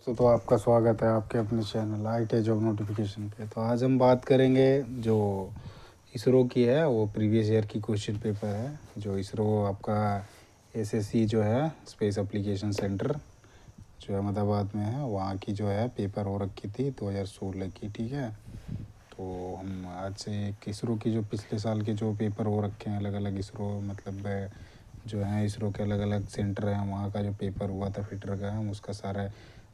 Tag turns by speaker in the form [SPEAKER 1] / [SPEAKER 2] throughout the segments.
[SPEAKER 1] दोस्तों, तो आपका स्वागत है आपके अपने चैनल ITI जॉब नोटिफिकेशन पे। तो आज हम बात करेंगे जो इसरो की है, वो प्रीवियस ईयर की क्वेश्चन पेपर है। जो इसरो आपका SSC जो है स्पेस एप्लीकेशन सेंटर जो अहमदाबाद में है, वहाँ की जो है पेपर हो रखी थी 2016 की। ठीक है, तो हम आज से एक इसरो की जो पिछले साल के जो पेपर हो रखे हैं अलग अलग इसरो मतलब जो है इसरो के अलग अलग सेंटर हैं, वहाँ का जो पेपर हुआ था फिटर का, हम उसका सारा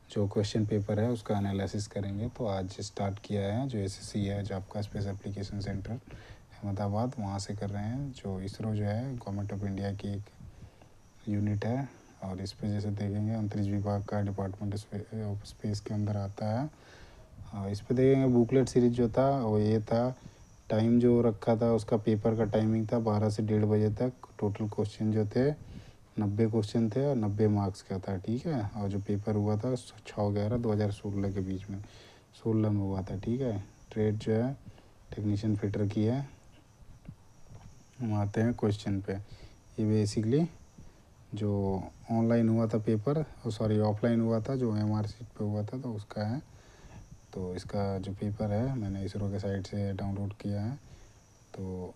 [SPEAKER 1] जो क्वेश्चन पेपर है उसका एनालिसिस करेंगे। तो आज स्टार्ट किया है जो SSC है, जो आपका स्पेस एप्लीकेशन सेंटर अहमदाबाद, वहाँ से कर रहे हैं। जो इसरो जो है गवर्नमेंट ऑफ इंडिया की एक यूनिट है, और इस पर जैसे देखेंगे अंतरिक्ष विभाग का डिपार्टमेंट ऑफ स्पेस के अंदर आता है। और इस पर देखेंगे बुकलेट सीरीज जो था वो ये था। टाइम जो रखा था उसका पेपर का टाइमिंग था 12 से 1:30 बजे तक। टोटल क्वेश्चन जो थे 90 क्वेश्चन थे और 90 मार्क्स का था। ठीक है, और जो पेपर हुआ था 6/11/2016 के बीच में 16 में हुआ था। ठीक है, ट्रेड जो है टेक्नीशियन फिटर की है। हम आते हैं क्वेश्चन पे। ये बेसिकली जो ऑनलाइन हुआ था पेपर, सॉरी ऑफलाइन हुआ था, जो MR सीट पे हुआ था, तो उसका है। तो इसका जो पेपर है मैंने इसरो के साइट से डाउनलोड किया है। तो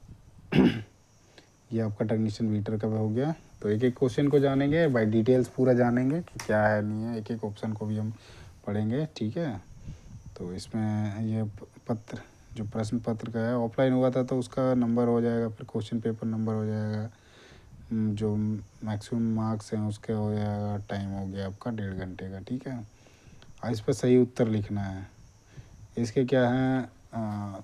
[SPEAKER 1] ये आपका टेक्नीशियन वीटर का हो गया। तो एक एक क्वेश्चन को जानेंगे बाय डिटेल्स, पूरा जानेंगे कि क्या है नहीं है, एक एक ऑप्शन को भी हम पढ़ेंगे। ठीक है, तो इसमें ये पत्र जो प्रश्न पत्र का है ऑफलाइन हुआ था तो उसका नंबर हो जाएगा, फिर क्वेश्चन पेपर नंबर हो जाएगा, जो मैक्सिमम मार्क्स हैं उसके हो जाएगा। टाइम हो गया आपका 1.5 घंटे का। ठीक है, और इस पर सही उत्तर लिखना है। इसके क्या हैं,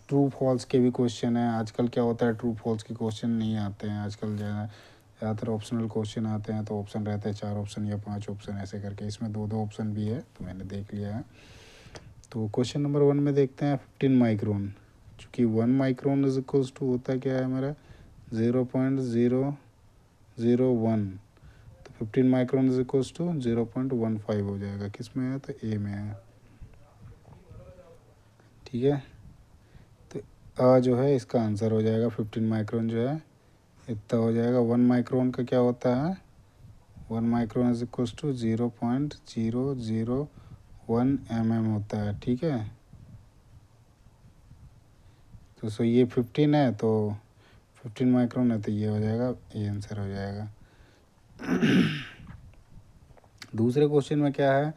[SPEAKER 1] ट्रू फॉल्स के भी क्वेश्चन है। आजकल क्या होता है, ट्रू फॉल्स के क्वेश्चन नहीं आते हैं आजकल, ज़्यादातर ऑप्शनल क्वेश्चन आते हैं। तो ऑप्शन रहते हैं 4 ऑप्शन या 5 ऑप्शन ऐसे करके। इसमें 2-2 ऑप्शन भी है, तो मैंने देख लिया है। तो क्वेश्चन नंबर 1 में देखते हैं 15 माइक्रोन। चूँकि 1 माइक्रोन इज इक्वल्स टू होता क्या है मेरा 0.001, तो 15 माइक्रोन इज इक्वल्स टू 0.15 हो जाएगा। किस में है, तो ए में है। ठीक है, तो जो है इसका आंसर हो जाएगा 15 माइक्रोन जो है इतना हो जाएगा। 1 माइक्रोन का क्या होता है, 1 micron is equals to 0.001 mm होता है। ठीक है, तो सो ये 15 है, तो 15 माइक्रोन है, तो ये हो जाएगा, ये आंसर हो जाएगा। दूसरे क्वेश्चन में क्या है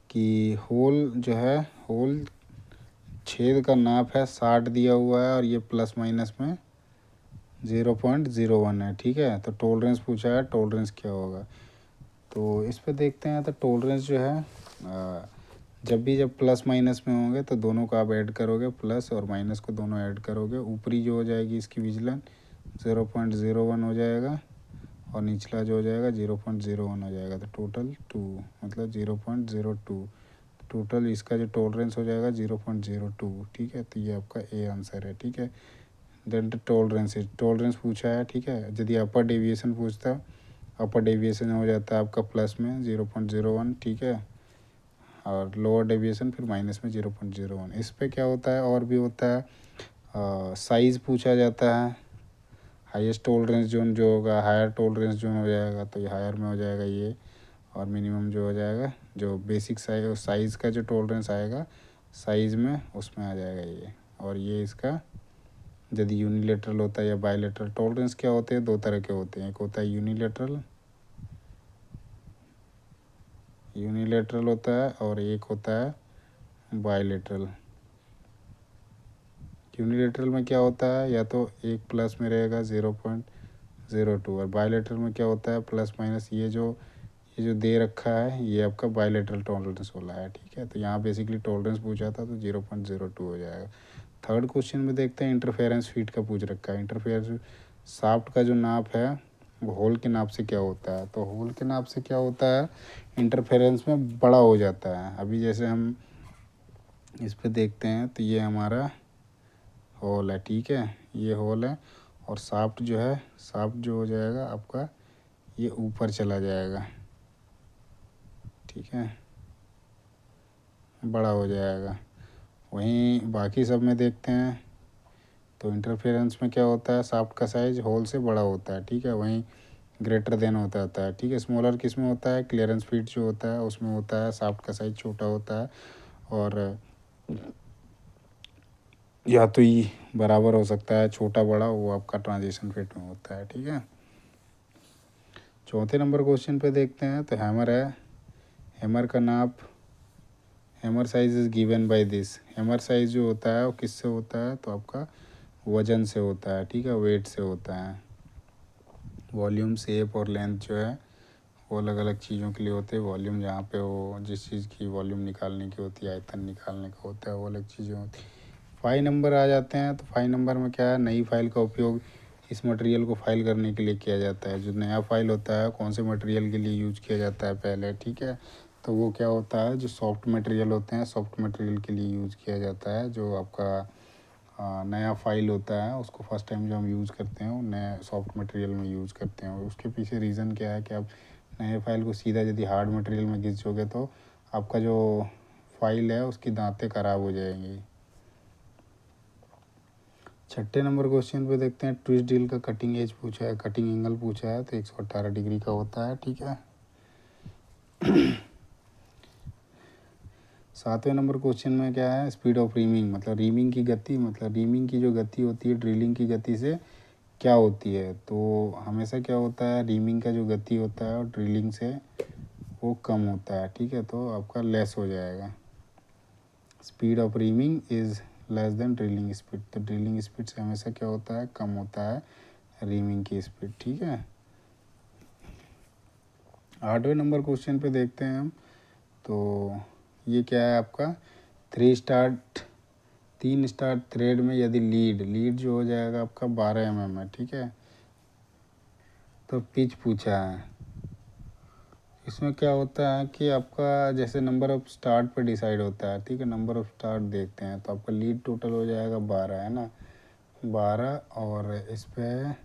[SPEAKER 1] कि होल जो है, होल छेद का नाप है 60 दिया हुआ है, और ये प्लस माइनस में 0.01 है। ठीक है, तो टॉलरेंस पूछा है, टॉलरेंस क्या होगा। तो इस पे देखते हैं। तो टॉलरेंस जो है जब प्लस माइनस में होंगे तो दोनों को आप ऐड करोगे, प्लस और माइनस को दोनों ऐड करोगे। ऊपरी जो हो जाएगी इसकी विचलन 0.01 हो जाएगा, और निचला जो हो जाएगा 0.01 हो जाएगा। तो टोटल 2 मतलब 0.02। टोटल इसका जो टॉलरेंस हो जाएगा 0.02। ठीक है, तो ये आपका ए आंसर है। ठीक है, देन टॉलरेंस पूछा है। ठीक है, यदि अपर डेविएशन पूछता, अपर डेविएशन हो जाता है आपका प्लस में 0.01। ठीक है, और लोअर डेविएशन फिर माइनस में 0.01। इस पे क्या होता है, और भी होता है, साइज़ पूछा जाता है। हाईएस्ट टॉलरेंस जोन जो होगा, हायर टॉलरेंस जोन हो जाएगा, तो ये हायर में हो जाएगा ये, और मिनिमम जो हो जाएगा, जो बेसिक साइज़ का जो टॉलरेंस आएगा साइज़ में, उसमें आ जाएगा ये। और ये इसका यदि यूनिलेटरल होता है या बायलेटरल। टॉलरेंस क्या होते हैं, 2 तरह के होते हैं। एक होता है यूनिलेटरल होता है, और एक होता है बायलेटरल। यूनिलेटरल में क्या होता है, या तो एक प्लस में रहेगा 0.02, और बायलेटरल में क्या होता है प्लस माइनस। ये जो दे रखा है ये आपका बायलेटरल टॉलरेंस वाला है। ठीक है, तो यहाँ बेसिकली टॉलरेंस पूछा था, तो 0.02 हो जाएगा। थर्ड क्वेश्चन में देखते हैं, इंटरफेरेंस फीट का पूछ रखा है। इंटरफेरेंस शाफ्ट का जो नाप है वो होल के नाप से क्या होता है। तो होल के नाप से क्या होता है, इंटरफेरेंस में बड़ा हो जाता है। अभी जैसे हम इस पे देखते हैं, तो ये हमारा होल है। ठीक है, ये होल है, और शाफ्ट जो हो जाएगा आपका, ये ऊपर चला जाएगा। ठीक है, बड़ा हो जाएगा। वहीं बाकी सब में देखते हैं, तो इंटरफेरेंस में क्या होता है, शाफ्ट का साइज होल से बड़ा होता है। ठीक है, वहीं ग्रेटर देन होता है, ठीक है। स्मॉलर किस में होता है, क्लियरेंस फीट जो होता है उसमें होता है, शाफ्ट का साइज छोटा होता है, और या तो ये बराबर हो सकता है छोटा बड़ा, वो आपका ट्रांजिशन फिट में होता है, ठीक है। चौथे नंबर क्वेश्चन पे देखते हैं, तो हैमर है, हैमर का नाप, hammer size is given by this. Hammer size जो होता है वो किससे होता है, तो आपका वजन से होता है, ठीक है, वेट से होता है। वॉल्यूम, शेप और लेंथ जो है वो अलग अलग चीज़ों के लिए होते हैं। वॉल्यूम जहाँ पे वो जिस चीज़ की वॉल्यूम निकालने की होती है, आयतन निकालने का होता है, वो अलग चीज़ें होती हैं। 5 नंबर आ जाते हैं, तो 5 नंबर में क्या है, नई फाइल का उपयोग इस मटेरियल को फाइल करने के लिए किया जाता है। जो नया फाइल होता है कौन से मटेरियल के लिए यूज किया जाता है पहले, ठीक है, तो वो क्या होता है, जो सॉफ्ट मटेरियल होते हैं, सॉफ्ट मटेरियल के लिए यूज़ किया जाता है। जो आपका नया फाइल होता है उसको फर्स्ट टाइम जो हम यूज़ करते हैं वो नए सॉफ्ट मटेरियल में यूज़ करते हैं। और उसके पीछे रीज़न क्या है कि आप नए फाइल को सीधा यदि हार्ड मटेरियल में घिसोगे तो आपका जो फाइल है उसकी दांतें ख़राब हो जाएंगी। छठे नंबर क्वेश्चन पे देखते हैं, ट्विस्ट ड्रिल का कटिंग एज पूछा है, कटिंग एंगल पूछा है, तो 118 डिग्री का होता है, ठीक है। 7वें नंबर क्वेश्चन में क्या है, स्पीड ऑफ रीमिंग, मतलब रीमिंग की गति, मतलब रीमिंग की जो गति होती है ड्रिलिंग की गति से क्या होती है। तो हमेशा क्या होता है, रीमिंग का जो गति होता है और ड्रिलिंग से वो कम होता है, ठीक है, तो आपका लेस हो जाएगा। Speed of reaming is less than drilling speed, तो ड्रिलिंग स्पीड से हमेशा क्या होता है, कम होता है रीमिंग की स्पीड, ठीक है। 8वें नंबर क्वेश्चन पे देखते हैं हम, तो ये क्या है आपका, 3 स्टार थ्रेड में यदि लीड जो हो जाएगा आपका 12 mm है, ठीक है। तो पिच पूछा है, इसमें क्या होता है कि आपका जैसे नंबर ऑफ स्टार्ट पे डिसाइड होता है, ठीक है। नंबर ऑफ स्टार्ट देखते हैं, तो आपका लीड टोटल हो जाएगा 12, है ना, 12, और इस पर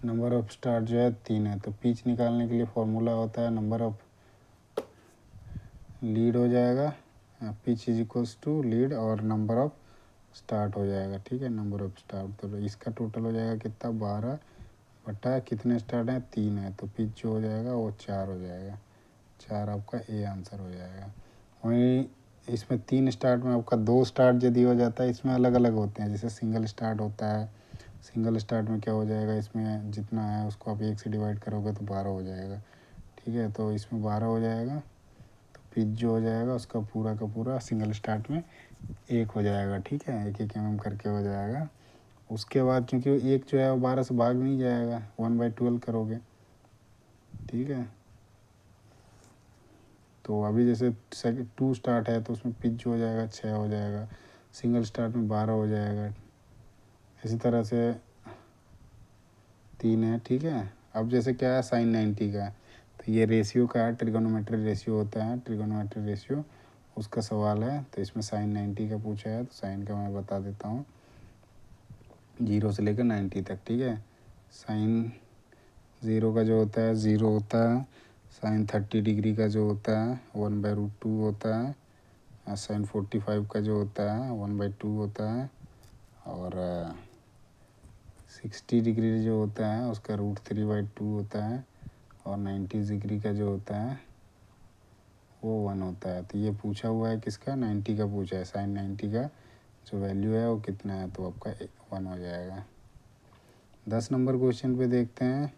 [SPEAKER 1] नंबर ऑफ स्टार्ट जो है 3 है। तो पिच निकालने के लिए फॉर्मूला होता है नंबर ऑफ लीड हो जाएगा, pitch is equals to lead और नंबर ऑफ स्टार्ट हो जाएगा, ठीक है, नंबर ऑफ स्टार्ट। तो इसका टोटल हो जाएगा कितना, 12 बटा कितने स्टार्ट हैं, 3 है, तो पिच जो हो जाएगा वो 4 हो जाएगा, 4 आपका ए आंसर हो जाएगा। वहीं इसमें 3 स्टार्ट में आपका 2 स्टार्ट यदि हो जाता है, इसमें अलग अलग होते हैं, जैसे सिंगल स्टार्ट होता है। सिंगल स्टार्ट में क्या हो जाएगा, इसमें जितना है उसको आप 1 से डिवाइड करोगे तो 12 हो जाएगा, ठीक है, तो इसमें 12 हो जाएगा। तो पिच जो हो जाएगा उसका पूरा का पूरा सिंगल स्टार्ट में 1 हो जाएगा, ठीक है, 1 mm करके हो जाएगा। उसके बाद क्योंकि एक जो है वो 12 से भाग नहीं जाएगा, 1/12 करोगे, ठीक है। तो अभी जैसे 2 स्टार्ट है तो उसमें पिच जो हो जाएगा 6 हो जाएगा, सिंगल स्टार्ट में 12 हो जाएगा, इसी तरह से 3 है, ठीक है। अब जैसे क्या है, साइन 90 का है, तो ये रेशियो का है, ट्रिगोनोमेट्री रेशियो होता है, ट्रिगोनोमेट्री रेशियो उसका सवाल है। तो इसमें साइन 90 का पूछा है, तो साइन का मैं बता देता हूँ, 0 से लेकर 90 तक, ठीक है। साइन 0 का जो होता है 0 होता है, साइन 30 डिग्री का जो होता है 1/√2 होता है, साइन 45 का जो होता है 1/2 होता है, और 60 डिग्री जो होता है उसका √3/2 होता है, और 90 डिग्री का जो होता है वो 1 होता है। तो ये पूछा हुआ है किसका, 90 का पूछा है, साइन 90 का जो वैल्यू है वो कितना है, तो आपका 1 हो जाएगा। 10 नंबर क्वेश्चन पे देखते हैं,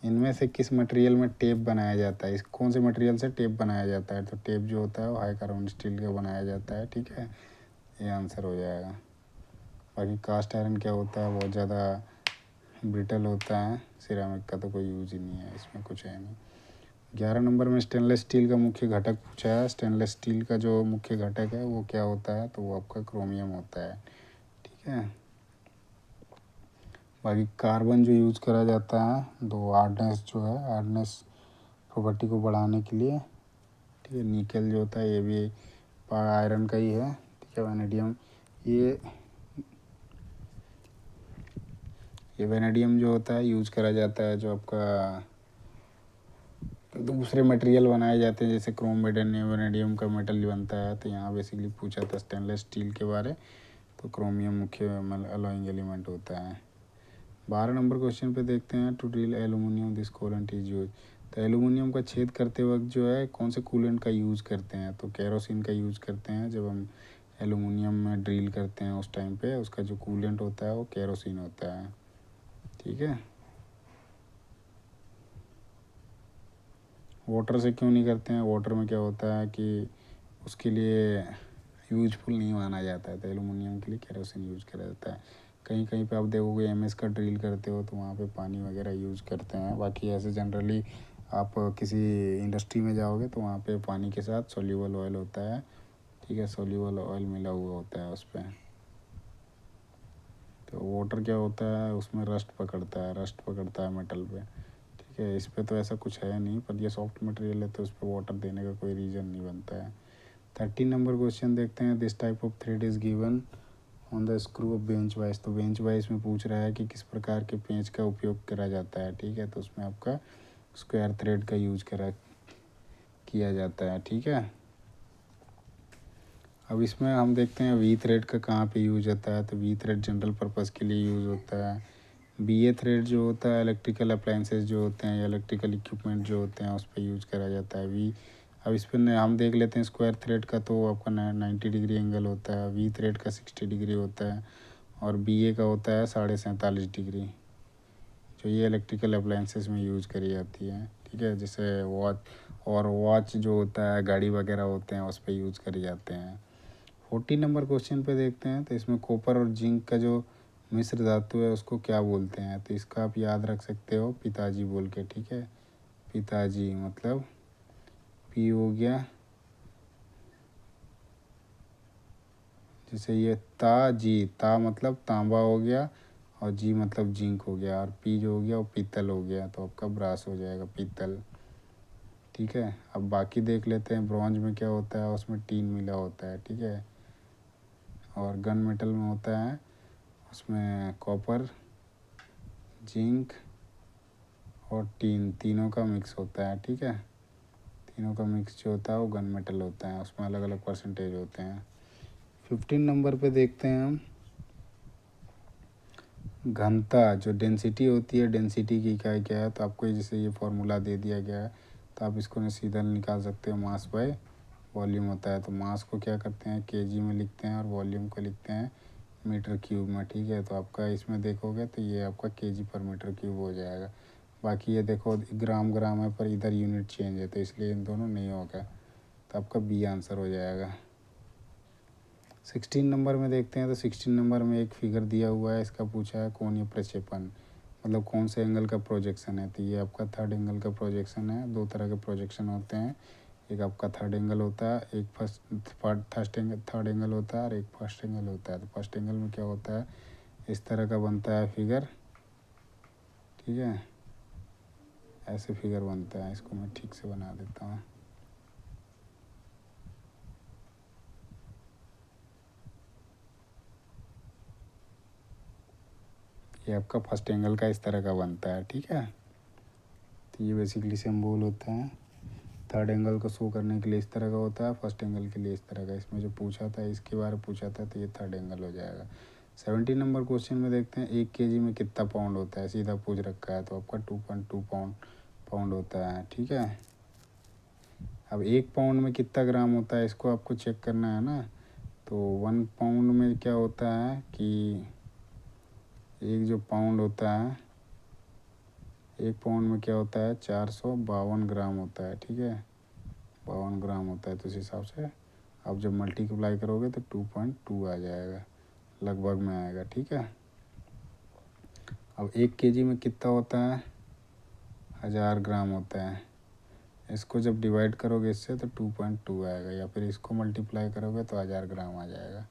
[SPEAKER 1] इनमें से किस मटेरियल में टेप बनाया जाता है, इस कौन से मटेरियल से टेप बनाया जाता है। तो टेप जो होता है वो हाई कार्बन स्टील का बनाया जाता है, ठीक है, ये आंसर हो जाएगा। बाकी कास्ट आयरन क्या होता है, बहुत ज़्यादा ब्रिटल होता है, सिरामिक का तो कोई यूज ही नहीं है, इसमें कुछ है नहीं। 11 नंबर में स्टेनलेस स्टील का मुख्य घटक पूछा है। स्टेनलेस स्टील का जो मुख्य घटक है वो क्या होता है, तो वो आपका क्रोमियम होता है, ठीक है। बाकी कार्बन जो यूज़ करा जाता है, दो हार्डनेस जो है, हार्डनेस प्रॉपर्टी को बढ़ाने के लिए, ठीक है। निकल जो होता है ये भी आयरन का ही है, ठीक है। वैनेडियम, ये वैनेडियम जो होता है यूज़ करा जाता है, जो आपका दूसरे मटेरियल बनाए जाते हैं, जैसे क्रोम वैनेडियम का मेटल बनता है। तो यहाँ बेसिकली पूछा था स्टेनलेस स्टील के बारे, तो क्रोमियम मुख्य अलॉइंग एलिमेंट होता है। 12 नंबर क्वेश्चन पे देखते हैं, to drill aluminium this coolant is use. तो एलुमिनियम का छेद करते वक्त जो है कौन से कूलेंट का यूज़ करते हैं, तो केरोसिन का यूज़ करते हैं। जब हम एलुमिनियम में ड्रिल करते हैं उस टाइम पे उसका जो कूलेंट होता है वो केरोसिन होता है, ठीक है। वाटर से क्यों नहीं करते हैं, वाटर में क्या होता है कि उसके लिए यूजफुल नहीं माना जाता है, तो एलुमिनियम के लिए केरोसिन यूज करा जाता है। कहीं कहीं पे आप देखोगे एमएस का ड्रिल करते हो तो वहाँ पे पानी वगैरह यूज़ करते हैं। बाकी ऐसे जनरली आप किसी इंडस्ट्री में जाओगे तो वहाँ पे पानी के साथ सोल्यूबल ऑयल होता है, ठीक है, सोल्यूबल ऑयल मिला हुआ होता है उस पर। तो वाटर क्या होता है, उसमें रस्ट पकड़ता है मेटल पे, ठीक है। इस पर तो ऐसा कुछ है नहीं, पर ये सॉफ्ट मटेरियल है तो उस पर वाटर देने का कोई रीज़न नहीं बनता है। 13 नंबर क्वेश्चन देखते हैं, this type of thread is given on the screw of bench vice. तो बेंच वाइस में पूछ रहा है कि किस प्रकार के पेंच का उपयोग करा जाता है, ठीक है। तो उसमें आपका स्क्वायर थ्रेड का यूज किया जाता है, ठीक है। अब इसमें हम देखते हैं वी थ्रेड का कहाँ पे यूज होता है, तो वी थ्रेड जनरल पर्पज़ के लिए यूज़ होता है। बी ए थ्रेड जो होता है इलेक्ट्रिकल अप्लाइंसेस जो होते हैं या इलेक्ट्रिकल इक्विपमेंट जो होते हैं उस पर यूज़ करा जाता है। वी अब इस पर हम देख लेते हैं स्क्वायर थ्रेड का, तो आपका 90 डिग्री एंगल होता है, वी थ्रेड का 60 डिग्री होता है और बी ए का होता है 47.5 डिग्री, जो ये इलेक्ट्रिकल अप्लाइंसेस में यूज़ करी जाती है, ठीक है। जैसे वॉच जो होता है, गाड़ी वगैरह होते हैं उस पर यूज़ करे जाते हैं। 14 नंबर क्वेश्चन पे देखते हैं, तो इसमें कॉपर और जिंक का जो मिश्र धातु है उसको क्या बोलते हैं, तो इसका आप याद रख सकते हो पिताजी बोल के, ठीक है। पिताजी मतलब पी हो गया, जैसे ये ता मतलब तांबा हो गया और जी मतलब जिंक हो गया, और पी जो हो गया वो पीतल हो गया, तो आपका ब्रास हो जाएगा पीतल, ठीक है। अब बाकी देख लेते हैं, ब्रॉन्ज में क्या होता है, उसमें टीन मिला होता है, ठीक है। और गन मेटल में होता है उसमें कॉपर, जिंक और तीनों का मिक्स होता है, ठीक है। तीनों का मिक्स जो होता है वो गन मेटल होता है, उसमें अलग अलग परसेंटेज होते हैं। 15 नंबर पे देखते हैं हम घनता, जो डेंसिटी होती है, डेंसिटी की इकाई क्या है, तो आपको जैसे ये फार्मूला दे दिया गया है तो आप इसको सीधा निकाल सकते हो, मास बाय वॉल्यूम होता है। तो मास को क्या करते हैं केजी में लिखते हैं और वॉल्यूम को लिखते हैं मीटर क्यूब में, ठीक है। तो आपका इसमें देखोगे तो ये आपका केजी पर मीटर क्यूब हो जाएगा। बाकी ये देखो ग्राम है पर इधर यूनिट चेंज है तो इसलिए इन दोनों नहीं होगा, तो आपका बी आंसर हो जाएगा। 16 नंबर में देखते हैं, तो 16 नंबर में एक फिगर दिया हुआ है, इसका पूछा है कोणीय प्रक्षेपण मतलब कौन से एंगल का प्रोजेक्शन है, तो ये आपका थर्ड एंगल का प्रोजेक्शन है। दो तरह के प्रोजेक्शन होते हैं, एक आपका थर्ड एंगल होता है, एक थर्ड एंगल होता है और एक फर्स्ट एंगल होता है। तो फर्स्ट एंगल में क्या होता है, इस तरह का बनता है फिगर, ठीक है, ऐसे फिगर बनता है। इसको मैं ठीक से बना देता हूँ। ये आपका फर्स्ट एंगल का इस तरह का बनता है, ठीक है। तो ये बेसिकली सिंबल होता है, थर्ड एंगल को शो करने के लिए इस तरह का होता है, फर्स्ट एंगल के लिए इस तरह का। इसमें जो पूछा था इसके बारे में पूछा था तो ये थर्ड एंगल हो जाएगा। 17 नंबर क्वेश्चन में देखते हैं 1 केजी में कितना पाउंड होता है, सीधा पूछ रखा है, तो आपका 2.2 पाउंड होता है, ठीक है। अब 1 पाउंड में कितना ग्राम होता है इसको आपको चेक करना है ना। तो 1 पाउंड में क्या होता है कि एक जो पाउंड होता है, 1 पाउंड में क्या होता है 452 ग्राम होता है, ठीक है, 52 ग्राम होता है। तो इस हिसाब से आप जब मल्टीप्लाई करोगे तो 2.2 आ जाएगा, लगभग में आएगा, ठीक है। अब 1 केजी में कितना होता है 1000 ग्राम होता है। इसको जब डिवाइड करोगे इससे तो 2.2 आएगा, या फिर इसको मल्टीप्लाई करोगे तो 1000 ग्राम आ जाएगा।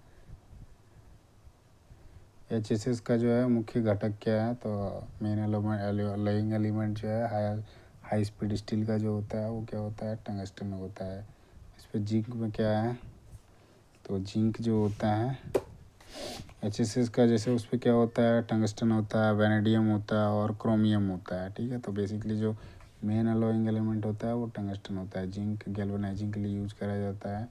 [SPEAKER 1] HSS का जो है मुख्य घटक क्या है, तो मेन एलिमेंट एलिमेंट जो है हाई स्पीड स्टील का जो होता है वो क्या होता है टंगस्टन होता है। इस पर जिंक में क्या है, तो जिंक जो होता है HSS का, जैसे उस पर क्या होता है टंगस्टन होता है, वेनेडियम होता है और क्रोमियम होता है, ठीक है। तो बेसिकली जो मेन अलॉइंग एलिमेंट होता है वो टंगस्टन होता है। जिंक गैल्वेनाइजिंग के लिए यूज़ करा जाता है,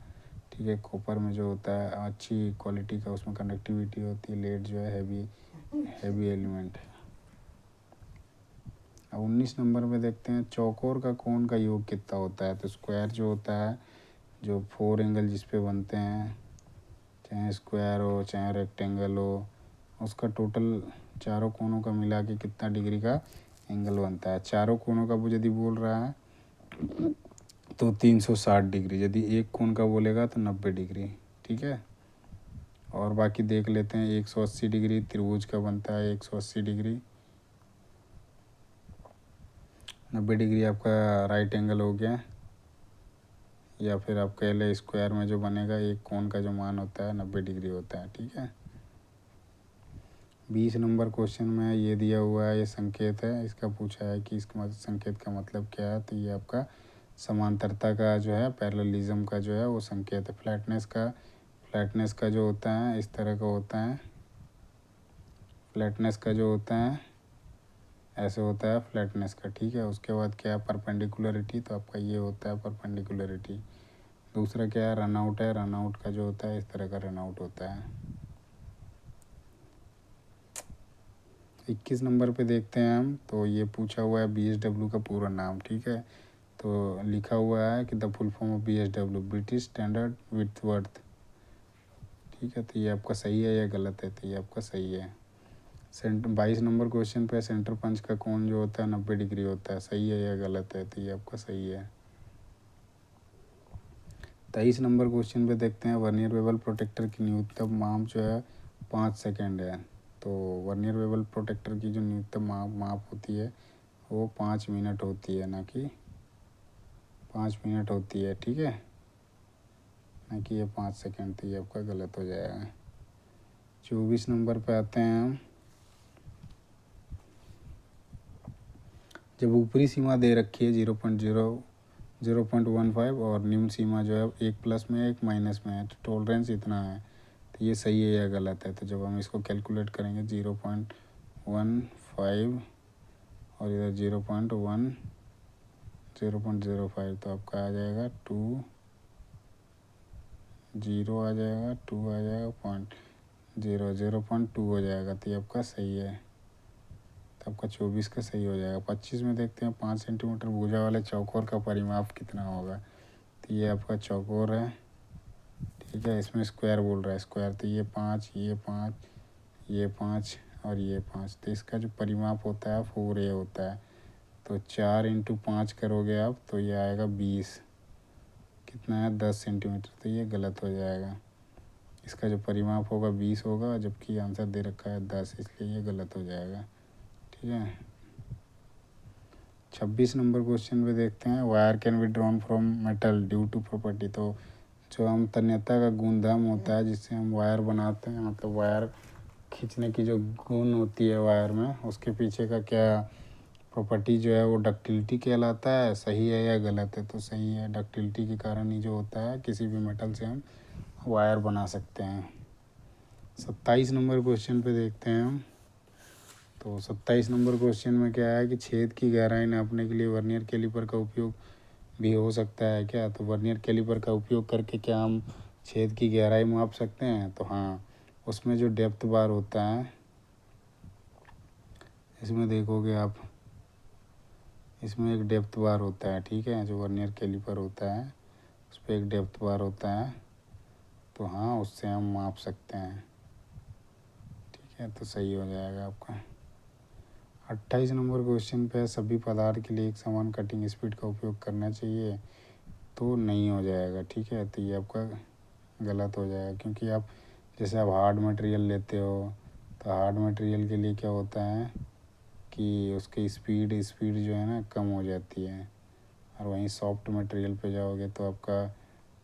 [SPEAKER 1] ठीक है। कॉपर में जो होता है अच्छी क्वालिटी का उसमें कंडक्टिविटी होती है। लेड जो है हैवी एलिमेंट है। अब 19 नंबर पे देखते हैं चौकोर का कोण का योग कितना होता है। तो स्क्वायर जो होता है, जो 4 एंगल जिस पे बनते हैं, चाहे स्क्वायर हो चाहे रेक्टेंगल हो, उसका टोटल चारों कोनों का मिला के कितना डिग्री का एंगल बनता है। चारों कोनों का वो यदि बोल रहा है तो 360 डिग्री, यदि एक कोण का बोलेगा तो 90 डिग्री। ठीक है, और बाकी देख लेते हैं। 180 डिग्री त्रिभुज का बनता है, 180 डिग्री। 90 डिग्री आपका राइट एंगल हो गया, या फिर आप कह ले स्क्वायर में जो बनेगा एक कोण का जो मान होता है 90 डिग्री होता है। ठीक है, 20 नंबर क्वेश्चन में ये दिया हुआ है, ये संकेत है, इसका पूछा है कि इसका संकेत का मतलब क्या है। तो ये आपका समांतरता का जो है, पैरेललिज्म का जो है वो संकेत है। फ्लैटनेस का जो होता है इस तरह का होता है, फ्लैटनेस का जो होता है ऐसे होता है फ्लैटनेस का। ठीक है, उसके बाद क्या है परपेंडिकुलरिटी, तो आपका ये होता है परपेंडिकुलरिटी। दूसरा क्या है रनआउट है, रनआउट का जो होता है इस तरह का रनआउट होता है। 21 नंबर पे देखते हैं हम, तो ये पूछा हुआ है BSW का पूरा नाम। ठीक है, तो लिखा हुआ है कि the full form of BSW British Standard Whitworth. ठीक है, तो ये आपका सही है या गलत है। तो ये आपका सही है। 22 नंबर क्वेश्चन पे सेंटर पंच का कोण जो होता है 90 डिग्री होता है, सही है या गलत है। तो ये आपका सही है। 23 नंबर क्वेश्चन पे देखते हैं वर्नियर बेवल प्रोटेक्टर की न्यूनतम माप जो है 5 सेकेंड है। तो वर्नियर बेवल प्रोटेक्टर की जो न्यूनतम माप होती है वो 5 मिनट होती है, ना कि 5 मिनट होती है। ठीक है, ना कि ये 5 सेकेंड। तो ये आपका गलत हो जाएगा। 24 नंबर पे आते हैं हम। जब ऊपरी सीमा दे रखी है 0.15 और निम्न सीमा जो है एक प्लस में एक माइनस में है, तो टॉलरेंस इतना है। तो ये सही है या गलत है। तो जब हम इसको कैलकुलेट करेंगे 0.15 और इधर 0.05, तो आपका आ जाएगा 2 0 आ जाएगा, 2 आ जाएगा, 0.2 हो जाएगा। तो ये आपका सही है। तो आपका 24 का सही हो जाएगा। 25 में देखते हैं 5 सेंटीमीटर भुजा वाले चौकोर का परिमाप कितना होगा। तो ये आपका चौकोर है। ठीक है, इसमें स्क्वायर बोल रहा है, स्क्वायर। तो ये 5, ये 5, ये 5 और ये 5। तो इसका जो परिमाप होता है 4A होता है। तो 4 × 5 करोगे आप तो ये आएगा 20। कितना है 10 सेंटीमीटर। तो ये गलत हो जाएगा। इसका जो परिमाप होगा 20 होगा, जबकि आंसर दे रखा है 10, इसलिए ये गलत हो जाएगा। ठीक है, 26 नंबर क्वेश्चन पे देखते हैं wire can be drawn from metal due to property. तो जो हम तन्यता का गुणधर्म होता है जिससे हम वायर बनाते हैं, मतलब वायर खींचने की जो गुण होती है वायर में, उसके पीछे का क्या प्रॉपर्टी जो है वो डक्टिलिटी कहलाता है। सही है या गलत है। तो सही है, डक्टिलिटी के कारण ही जो होता है किसी भी मेटल से हम वायर बना सकते हैं। 27 नंबर क्वेश्चन पे देखते हैं हम। तो 27 नंबर क्वेश्चन में क्या है कि छेद की गहराई नापने के लिए वर्नियर कैलिपर का उपयोग भी हो सकता है क्या। तो वर्नियर कैलिपर का उपयोग करके क्या हम छेद की गहराई माप सकते हैं। तो हाँ, उसमें जो डेप्थ बार होता है, इसमें देखोगे आप, इसमें एक डेप्थ बार होता है। ठीक है, जो वर्नियर कैलिपर होता है उस पर एक डेप्थ बार होता है। तो हाँ, उससे हम माप सकते हैं। ठीक है, तो सही हो जाएगा आपका। 28 नंबर क्वेश्चन पे सभी पदार्थ के लिए एक समान कटिंग स्पीड का उपयोग करना चाहिए। तो नहीं हो जाएगा। ठीक है, तो ये आपका गलत हो जाएगा, क्योंकि आप जैसे आप हार्ड मटेरियल लेते हो तो हार्ड मटेरियल के लिए क्या होता है कि उसकी स्पीड जो है ना कम हो जाती है, और वहीं सॉफ्ट मटेरियल पे जाओगे तो आपका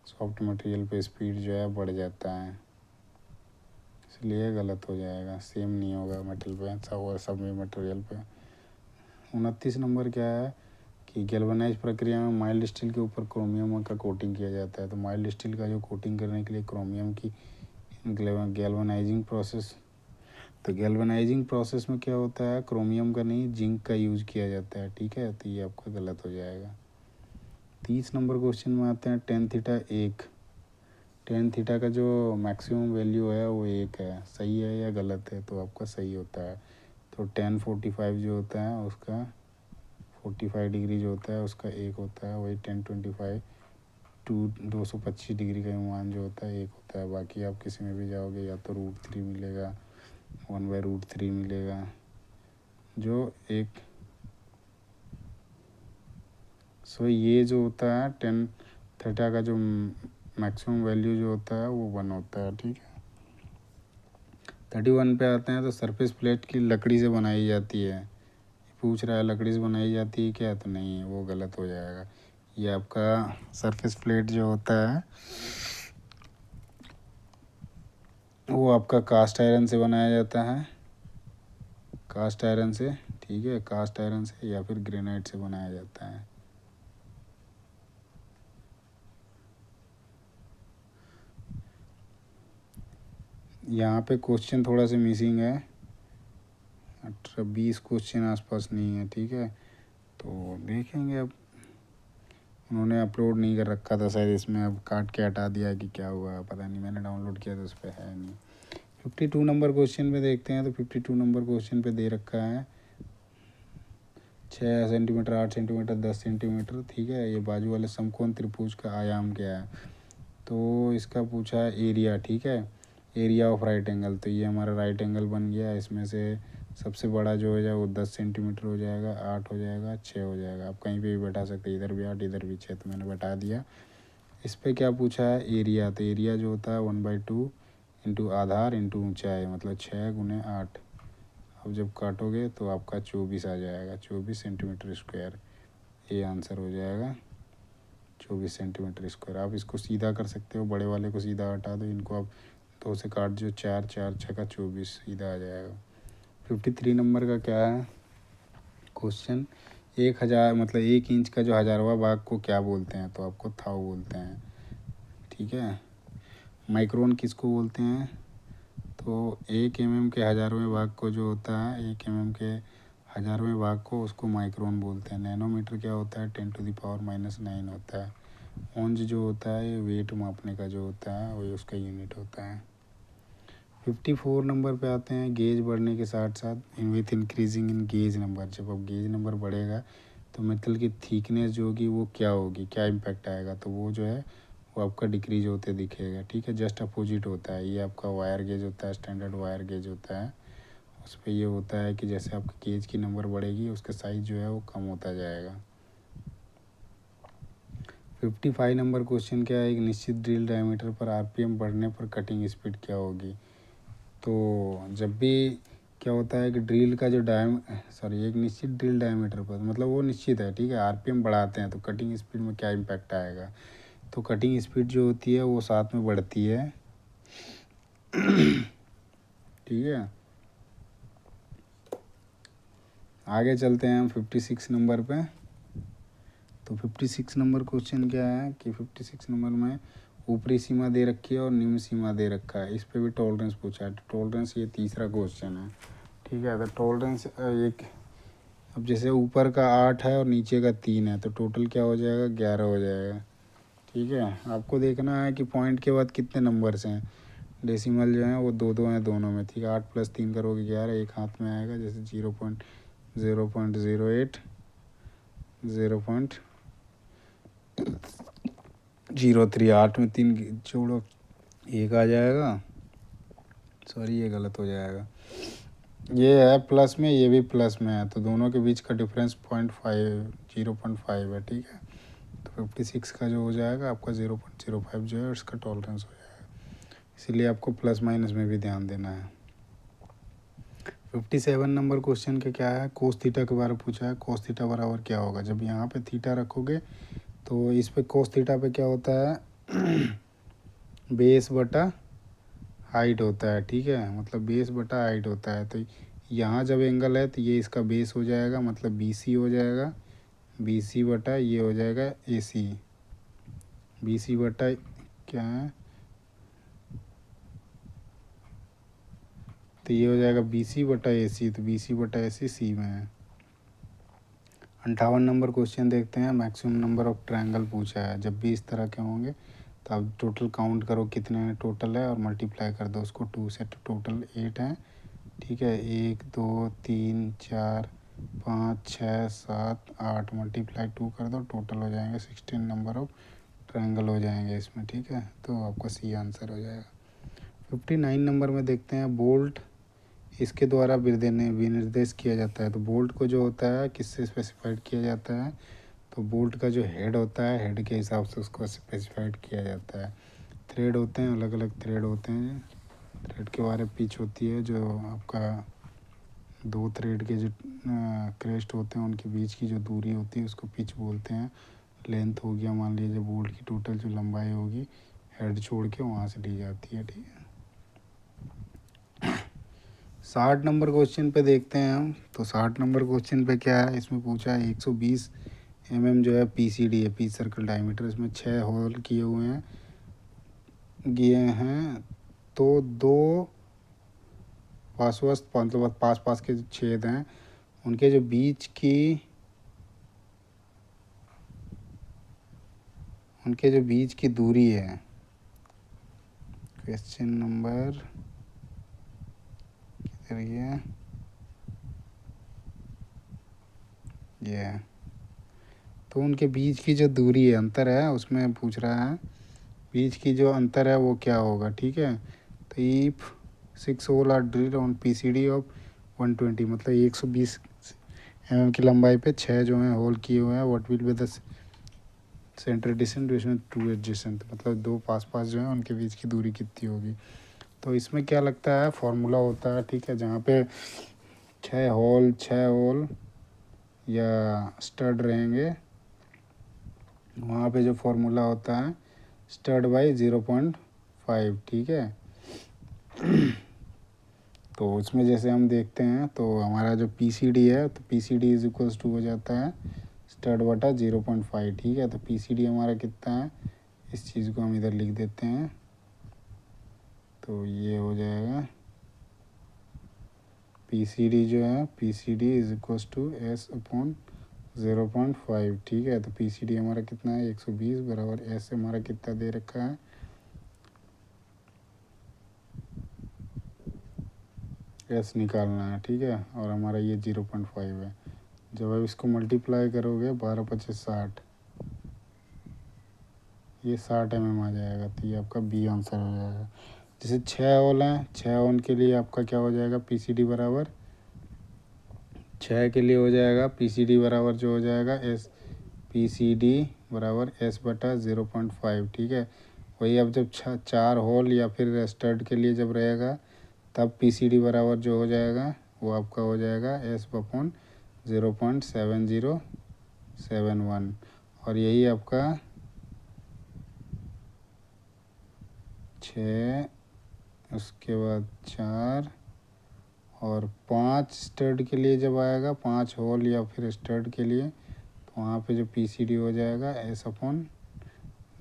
[SPEAKER 1] सॉफ्ट मटेरियल पे स्पीड जो है बढ़ जाता है, इसलिए गलत हो जाएगा। सेम नहीं होगा मेटल पे, सब में मटेरियल पे। 29 नंबर क्या है कि गैल्वेनाइज प्रक्रिया में माइल्ड स्टील के ऊपर क्रोमियम का कोटिंग किया जाता है। तो माइल्ड स्टील का जो कोटिंग करने के लिए क्रोमियम की गैल्वेनाइजिंग प्रोसेस, तो गैल्वेनाइजिंग प्रोसेस में क्या होता है क्रोमियम का नहीं जिंक का यूज़ किया जाता है। ठीक है, तो ये आपका गलत हो जाएगा। 30 नंबर क्वेश्चन में आते हैं टेन थीटा का जो मैक्सिमम वैल्यू है वो 1 है। सही है या गलत है। तो आपका सही होता है। तो 1045 जो होता है उसका 45 डिग्री जो होता है उसका एक होता है, वही 1025 टू 225 डिग्री का मान जो होता है एक होता है। बाकी आप किसी में भी जाओगे या तो √3 मिलेगा, 1/√3 मिलेगा जो एक। सो ये जो होता है 10 थीटा का जो मैक्सिमम वैल्यू जो होता है वो 1 होता है, ठीक है। 31 पे आते हैं तो सरफेस प्लेट की लकड़ी से बनाई जाती है। पूछ रहा है लकड़ी से बनाई जाती है क्या, तो नहीं है, वो गलत हो जाएगा। ये आपका सरफेस प्लेट जो होता है वो आपका कास्ट आयरन से बनाया जाता है, कास्ट आयरन से, ठीक है, कास्ट आयरन से या फिर ग्रेनाइट से बनाया जाता है। यहाँ पे क्वेश्चन थोड़ा सा मिसिंग है, 18-20 क्वेश्चन आसपास नहीं है, ठीक है। तो देखेंगे, अब उन्होंने अपलोड नहीं कर रखा था शायद, इसमें अब काट के हटा दिया कि क्या हुआ पता नहीं, मैंने डाउनलोड किया तो उस पर है नहीं। 52 नंबर क्वेश्चन पे देखते हैं तो 52 नंबर क्वेश्चन पे दे रखा है 6 सेंटीमीटर, 8 सेंटीमीटर, 10 सेंटीमीटर, ठीक है। ये बाजू वाले समकोण त्रिभुज का आयाम क्या है, तो इसका पूछा है एरिया, ठीक है, एरिया ऑफ राइट एंगल। तो ये हमारा राइट एंगल बन गया, इसमें से सबसे बड़ा जो हो जाए वो 10 सेंटीमीटर हो जाएगा, 8 हो जाएगा, 6 हो जाएगा। आप कहीं पे भी बैठा सकते हैं, इधर भी 8 इधर भी 6, तो मैंने बैठा दिया। इस पर क्या पूछा है एरिया, तो एरिया जो होता है 1/2 इंटू आधार इंटू ऊंचाई, मतलब 6 × 8। अब जब काटोगे तो आपका 24 आ जाएगा, 24 सेंटीमीटर स्क्वायर। ये आंसर हो जाएगा 24 सेंटीमीटर स्क्वायर। आप इसको सीधा कर सकते हो, बड़े वाले को सीधा हटा दो, इनको आप 2 से काट जो 4 4 6 का 24 सीधा आ जाएगा। 53 नंबर का क्या है क्वेश्चन, 1000 मतलब 1 इंच का जो 1000वां भाग को क्या बोलते हैं, तो आपको थाउ बोलते हैं, ठीक है। माइक्रोन किसको बोलते हैं, तो 1 mm के 1000वें भाग को जो होता है, 1 mm के 1000वें भाग को उसको माइक्रोन बोलते हैं। नैनोमीटर क्या होता है, 10⁻⁹ होता है। ऑन्ज जो होता है ये वेट मापने का जो होता है वही उसका यूनिट होता है। 54 नंबर पे आते हैं, गेज बढ़ने के साथ साथ with increasing in gauge number, जब अब गेज नंबर बढ़ेगा तो मेटल की थिकनेस जो होगी वो क्या होगी, क्या इम्पैक्ट आएगा, तो वो जो है वो आपका डिक्रीज होते दिखेगा, ठीक है। जस्ट अपोजिट होता है, ये आपका वायर गेज होता है, स्टैंडर्ड वायर गेज होता है। उस पर ये होता है कि जैसे आपकी गेज की नंबर बढ़ेगी उसका साइज़ जो है वो कम होता जाएगा। 55 नंबर क्वेश्चन क्या है, एक निश्चित ड्रिल डायमीटर पर RPM बढ़ने पर कटिंग स्पीड क्या होगी। तो जब भी क्या होता है कि ड्रिल का जो एक निश्चित ड्रिल डायमीटर पर, मतलब वो निश्चित है, ठीक है, RPM बढ़ाते हैं तो कटिंग स्पीड में क्या इम्पैक्ट आएगा, तो कटिंग स्पीड जो होती है वो साथ में बढ़ती है, ठीक है। आगे चलते हैं हम 56 नंबर पे। तो 56 नंबर क्वेश्चन क्या है कि 56 नंबर में ऊपरी सीमा दे रखी है और निम्न सीमा दे रखा है, इस पे भी टॉलरेंस पूछा है। तो टॉलरेंस ये तीसरा क्वेश्चन है, ठीक है। तो टॉलरेंस एक, अब जैसे ऊपर का 8 है और नीचे का 3 है तो टोटल क्या हो जाएगा, 11 हो जाएगा, ठीक है। आपको देखना है कि पॉइंट के बाद कितने नंबर्स हैं, डेसिमल जो है वो 2 हैं दोनों में, ठीक है। 8 + 3 करोगे 11, एक हाथ में आएगा, जैसे 0.08 0.03, 8 में 3 जोड़ो 1 आ जाएगा, सॉरी ये गलत हो जाएगा, ये है प्लस में, ये भी प्लस में है, तो दोनों के बीच का डिफरेंस 0.5 है, ठीक है। तो 56 का जो हो जाएगा आपका 0.05 जो है उसका टॉलरेंस हो जाएगा, इसीलिए आपको प्लस माइनस में भी ध्यान देना है। 57 नंबर क्वेश्चन का क्या है, कोस थीटा के बारे में पूछा है। कोस थीटा बराबर क्या होगा, जब यहाँ पे थीटा रखोगे तो इस पे कोस थीटा पे क्या होता है बेस बटा हाइट होता है, ठीक है, मतलब बेस बटा हाइट होता है। तो यहाँ जब एंगल है तो ये इसका बेस हो जाएगा, मतलब BC हो जाएगा, BC बटा ये हो जाएगा AC, BC बटा क्या है, तो ये हो जाएगा BC बटा AC, तो BC बटा AC C में है। 58 नंबर क्वेश्चन देखते हैं, मैक्सिमम नंबर ऑफ ट्रायंगल पूछा है। जब भी इस तरह के होंगे तो आप टोटल काउंट करो कितने टोटल है और मल्टीप्लाई कर दो उसको 2 से, तो टोटल 8 हैं, ठीक है। 1 2 3 4 5 6 7 8 मल्टीप्लाई 2 कर दो, टोटल हो जाएंगे 16 नंबर ऑफ ट्रायंगल हो जाएंगे इसमें, ठीक है। तो आपका सी आंसर हो जाएगा। 59 नंबर में देखते हैं बोल्ट इसके द्वारा विनिर्देश किया जाता है। तो बोल्ट को जो होता है किससे स्पेसिफाइड किया जाता है, तो बोल्ट का जो हेड होता है, हेड के हिसाब से उसको स्पेसिफाइड किया जाता है। थ्रेड होते हैं, अलग अलग थ्रेड होते हैं। थ्रेड के बारे में पिच होती है, जो आपका दो थ्रेड के जो क्रेस्ट होते हैं उनके बीच की जो दूरी होती है उसको पिच बोलते हैं। लेंथ हो गया, मान लीजिए बोल्ट की टोटल जो लंबाई होगी हेड छोड़ के वहाँ से ली जाती है, ठीक है। 60 नंबर क्वेश्चन पे देखते हैं हम। तो 60 नंबर क्वेश्चन पे क्या है, इसमें पूछा है 120 जो है पीसीडी है, पीच सर्कल डायमीटर। इसमें 6 होल किए हुए हैं तो दो मतलब पास पास के छेद हैं, उनके जो बीच की दूरी है। क्वेश्चन नंबर किधर ये तो उनके बीच की जो दूरी है, अंतर है, उसमें पूछ रहा है बीच की जो अंतर है वो क्या होगा, ठीक है। तो if 6 hole are drilled on PCD of 120, मतलब 120 की लंबाई पे 6 जो हैं होल किए हुए हैं, what will be the centre distance two adjacent, मतलब दो पास पास जो है उनके बीच की दूरी कितनी होगी। तो इसमें क्या लगता है, फॉर्मूला होता है, ठीक है, जहाँ पे 6 होल या स्टड रहेंगे वहाँ पे जो फॉर्मूला होता है स्टड बाई 0.5, ठीक है। तो उसमें जैसे हम देखते हैं तो हमारा जो पीसीडी है, तो पीसीडी इज इक्वल्स टू हो जाता है स्टड बटा 0.5, ठीक है। तो पीसीडी हमारा कितना है, इस चीज़ को हम इधर लिख देते हैं। तो ये हो जाएगा पीसीडी जो है, PCD is equals to S upon 0.5, ठीक है। तो पीसीडी हमारा कितना है 120 बराबर एस हमारा कितना दे रखा है, एस निकालना है, ठीक है। और हमारा ये 0.5 है। जब आप इसको मल्टीप्लाई करोगे 12 25 60, ये 60 आ जाएगा। तो ये आपका बी आंसर हो जाएगा। जैसे 6 होल हैं, 6 होल के लिए आपका क्या हो जाएगा, पीसीडी बराबर 6 के लिए हो जाएगा पीसीडी बराबर जो हो जाएगा एस, पीसीडी बराबर एस बटा 0.5, ठीक है। वही अब जब 4 होल या फिर स्टड के लिए जब रहेगा तब पीसीडी बराबर जो हो जाएगा वो आपका हो जाएगा एस अपॉन 0.7071। और यही आपका 6, उसके बाद 4 और 5 स्टड के लिए जब आएगा, 5 होल या फिर स्टड के लिए, तो वहाँ पे जो पीसीडी हो जाएगा एस अपॉन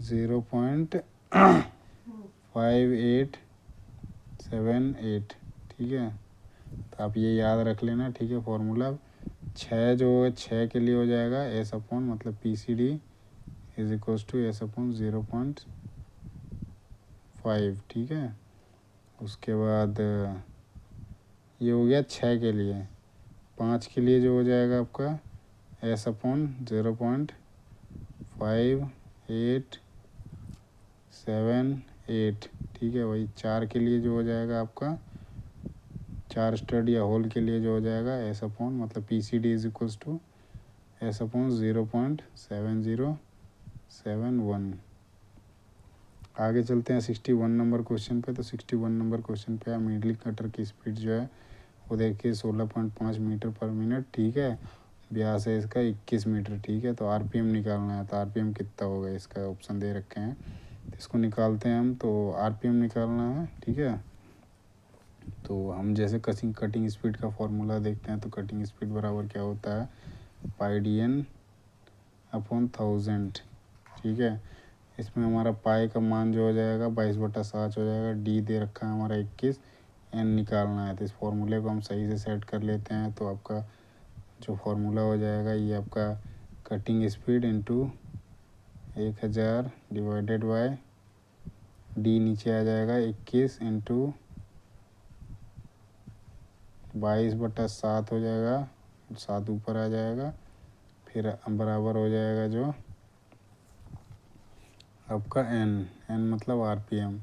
[SPEAKER 1] 0.5878, ठीक है। तो आप ये याद रख लेना, ठीक है, फॉर्मूला 6 जो है 6 के लिए हो जाएगा एस अपॉन मतलब PCD is equals to S upon 0.5, ठीक है। उसके बाद ये हो गया 6 के लिए। 5 के लिए जो हो जाएगा आपका एस अपॉन 0.5878, ठीक है। वही 4 के लिए जो हो जाएगा आपका 4 स्टड या होल के लिए जो हो जाएगा एस अपॉन मतलब PCD is equals to S upon 0.7071। आगे चलते हैं 61 नंबर क्वेश्चन पे। तो 61 नंबर क्वेश्चन पे हम नीडल कटर की स्पीड जो है वो देखिए 16.5 मीटर पर मिनट, ठीक है। व्यास है इसका 21 मीटर, ठीक है। तो आरपीएम निकालना है। तो आरपीएम कितना होगा इसका ऑप्शन दे रखे हैं, तो इसको निकालते हैं हम। तो आरपीएम निकालना है, ठीक है। तो हम जैसे कटिंग स्पीड का फॉर्मूला देखते हैं। तो कटिंग स्पीड बराबर क्या होता है, पाई डी एन अपॉन 1000, ठीक है। इसमें हमारा पाई का मान जो हो जाएगा 22/7 हो जाएगा। डी दे रखा है हमारा 21, एन निकालना है। तो इस फॉर्मूले को हम सही से सेट कर लेते हैं। तो आपका जो फॉर्मूला हो जाएगा ये आपका cutting speed into 1000 divided by D नीचे आ जाएगा 21 इंटू 22/7 हो जाएगा 7 ऊपर आ जाएगा, फिर बराबर हो जाएगा जो आपका एन मतलब आरपीएम।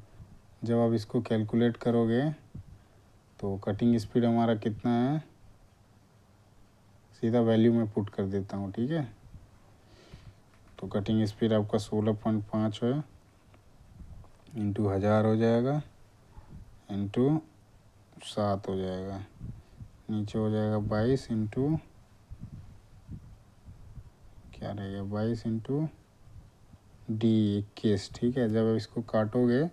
[SPEAKER 1] जब आप इसको कैलकुलेट करोगे तो कटिंग स्पीड हमारा कितना है, सीधा वैल्यू में पुट कर देता हूँ, ठीक है। तो कटिंग स्पीड आपका 16.5 है, इंटू 1000 हो जाएगा, इंटू 7 हो जाएगा, नीचे हो जाएगा 22 इंटू क्या रहेगा 22 इंटू डी 21, ठीक है। जब इसको काटोगे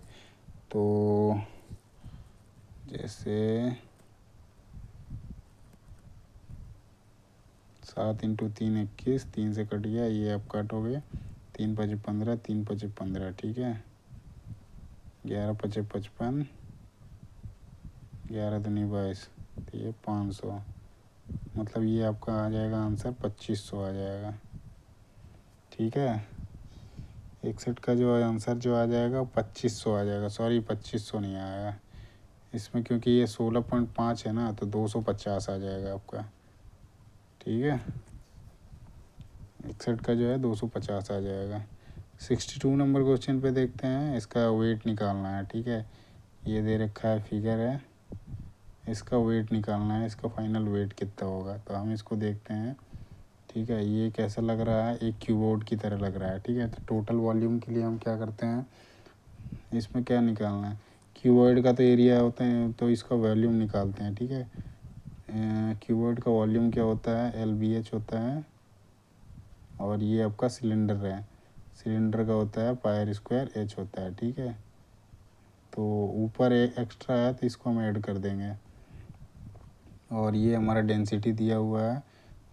[SPEAKER 1] तो जैसे 7 इंटू 3 21, 3 से कट गया, ये आप काटोगे 3 5 15, 3 5 15, ठीक है। 11 5 55, 11 दूनी 22, तो ये 500, मतलब ये आपका आ जाएगा आंसर 2500 आ जाएगा, ठीक है। 61 का जो आंसर जो आ जाएगा 2500 आ जाएगा, सॉरी 2500 नहीं आएगा इसमें, क्योंकि ये 16.5 है ना, तो 250 आ जाएगा आपका, ठीक है। 61 का जो है 250 आ जाएगा। 62 नंबर क्वेश्चन पे देखते हैं, इसका वेट निकालना है, ठीक है। ये दे रखा है फिगर है, इसका वेट निकालना है, इसका फाइनल वेट कितना होगा, तो हम इसको देखते हैं, ठीक है। ये कैसा लग रहा है, एक कीबोर्ड की तरह लग रहा है, ठीक है। तो टोटल वॉल्यूम के लिए हम क्या करते हैं, इसमें क्या निकालना है, क्यूबॉइड का तो एरिया होता है, तो इसका वॉल्यूम निकालते हैं, ठीक है। क्यूबॉइड का वॉल्यूम क्या होता है, LBH होता है, और ये आपका सिलेंडर है, सिलेंडर का होता है πr² होता है, ठीक है। तो ऊपर एक एक्स्ट्रा है तो इसको हम ऐड कर देंगे, और ये हमारा डेंसिटी दिया हुआ है,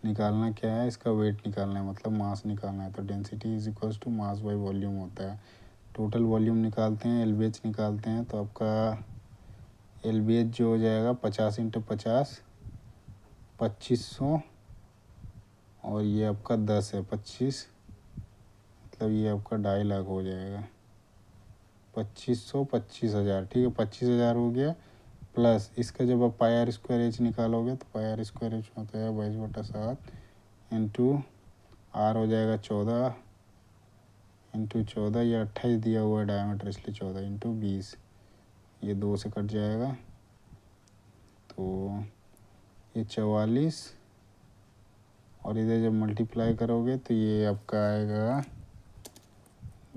[SPEAKER 1] निकालना क्या है, इसका वेट निकालना है, मतलब मास निकालना है। तो density is equals to mass by volume होता है। टोटल वॉल्यूम निकालते हैं, LBH निकालते हैं, तो आपका LBH जो हो जाएगा 50 इंटू 50, 2500, और ये आपका 10 है 25, मतलब ये आपका 2.5 लाख हो जाएगा। 2500 25,000, ठीक है, 25,000 हो गया। प्लस इसका जब आप πr² निकालोगे तो πr² होता है 22/7 इंटू आर हो जाएगा 14 इंटू 14, या 28 दिया हुआ है डायमीटर, इसलिए 14 इंटू 20, ये 2 से कट जाएगा, तो ये 44, और इधर जब मल्टीप्लाई करोगे तो ये आपका आएगा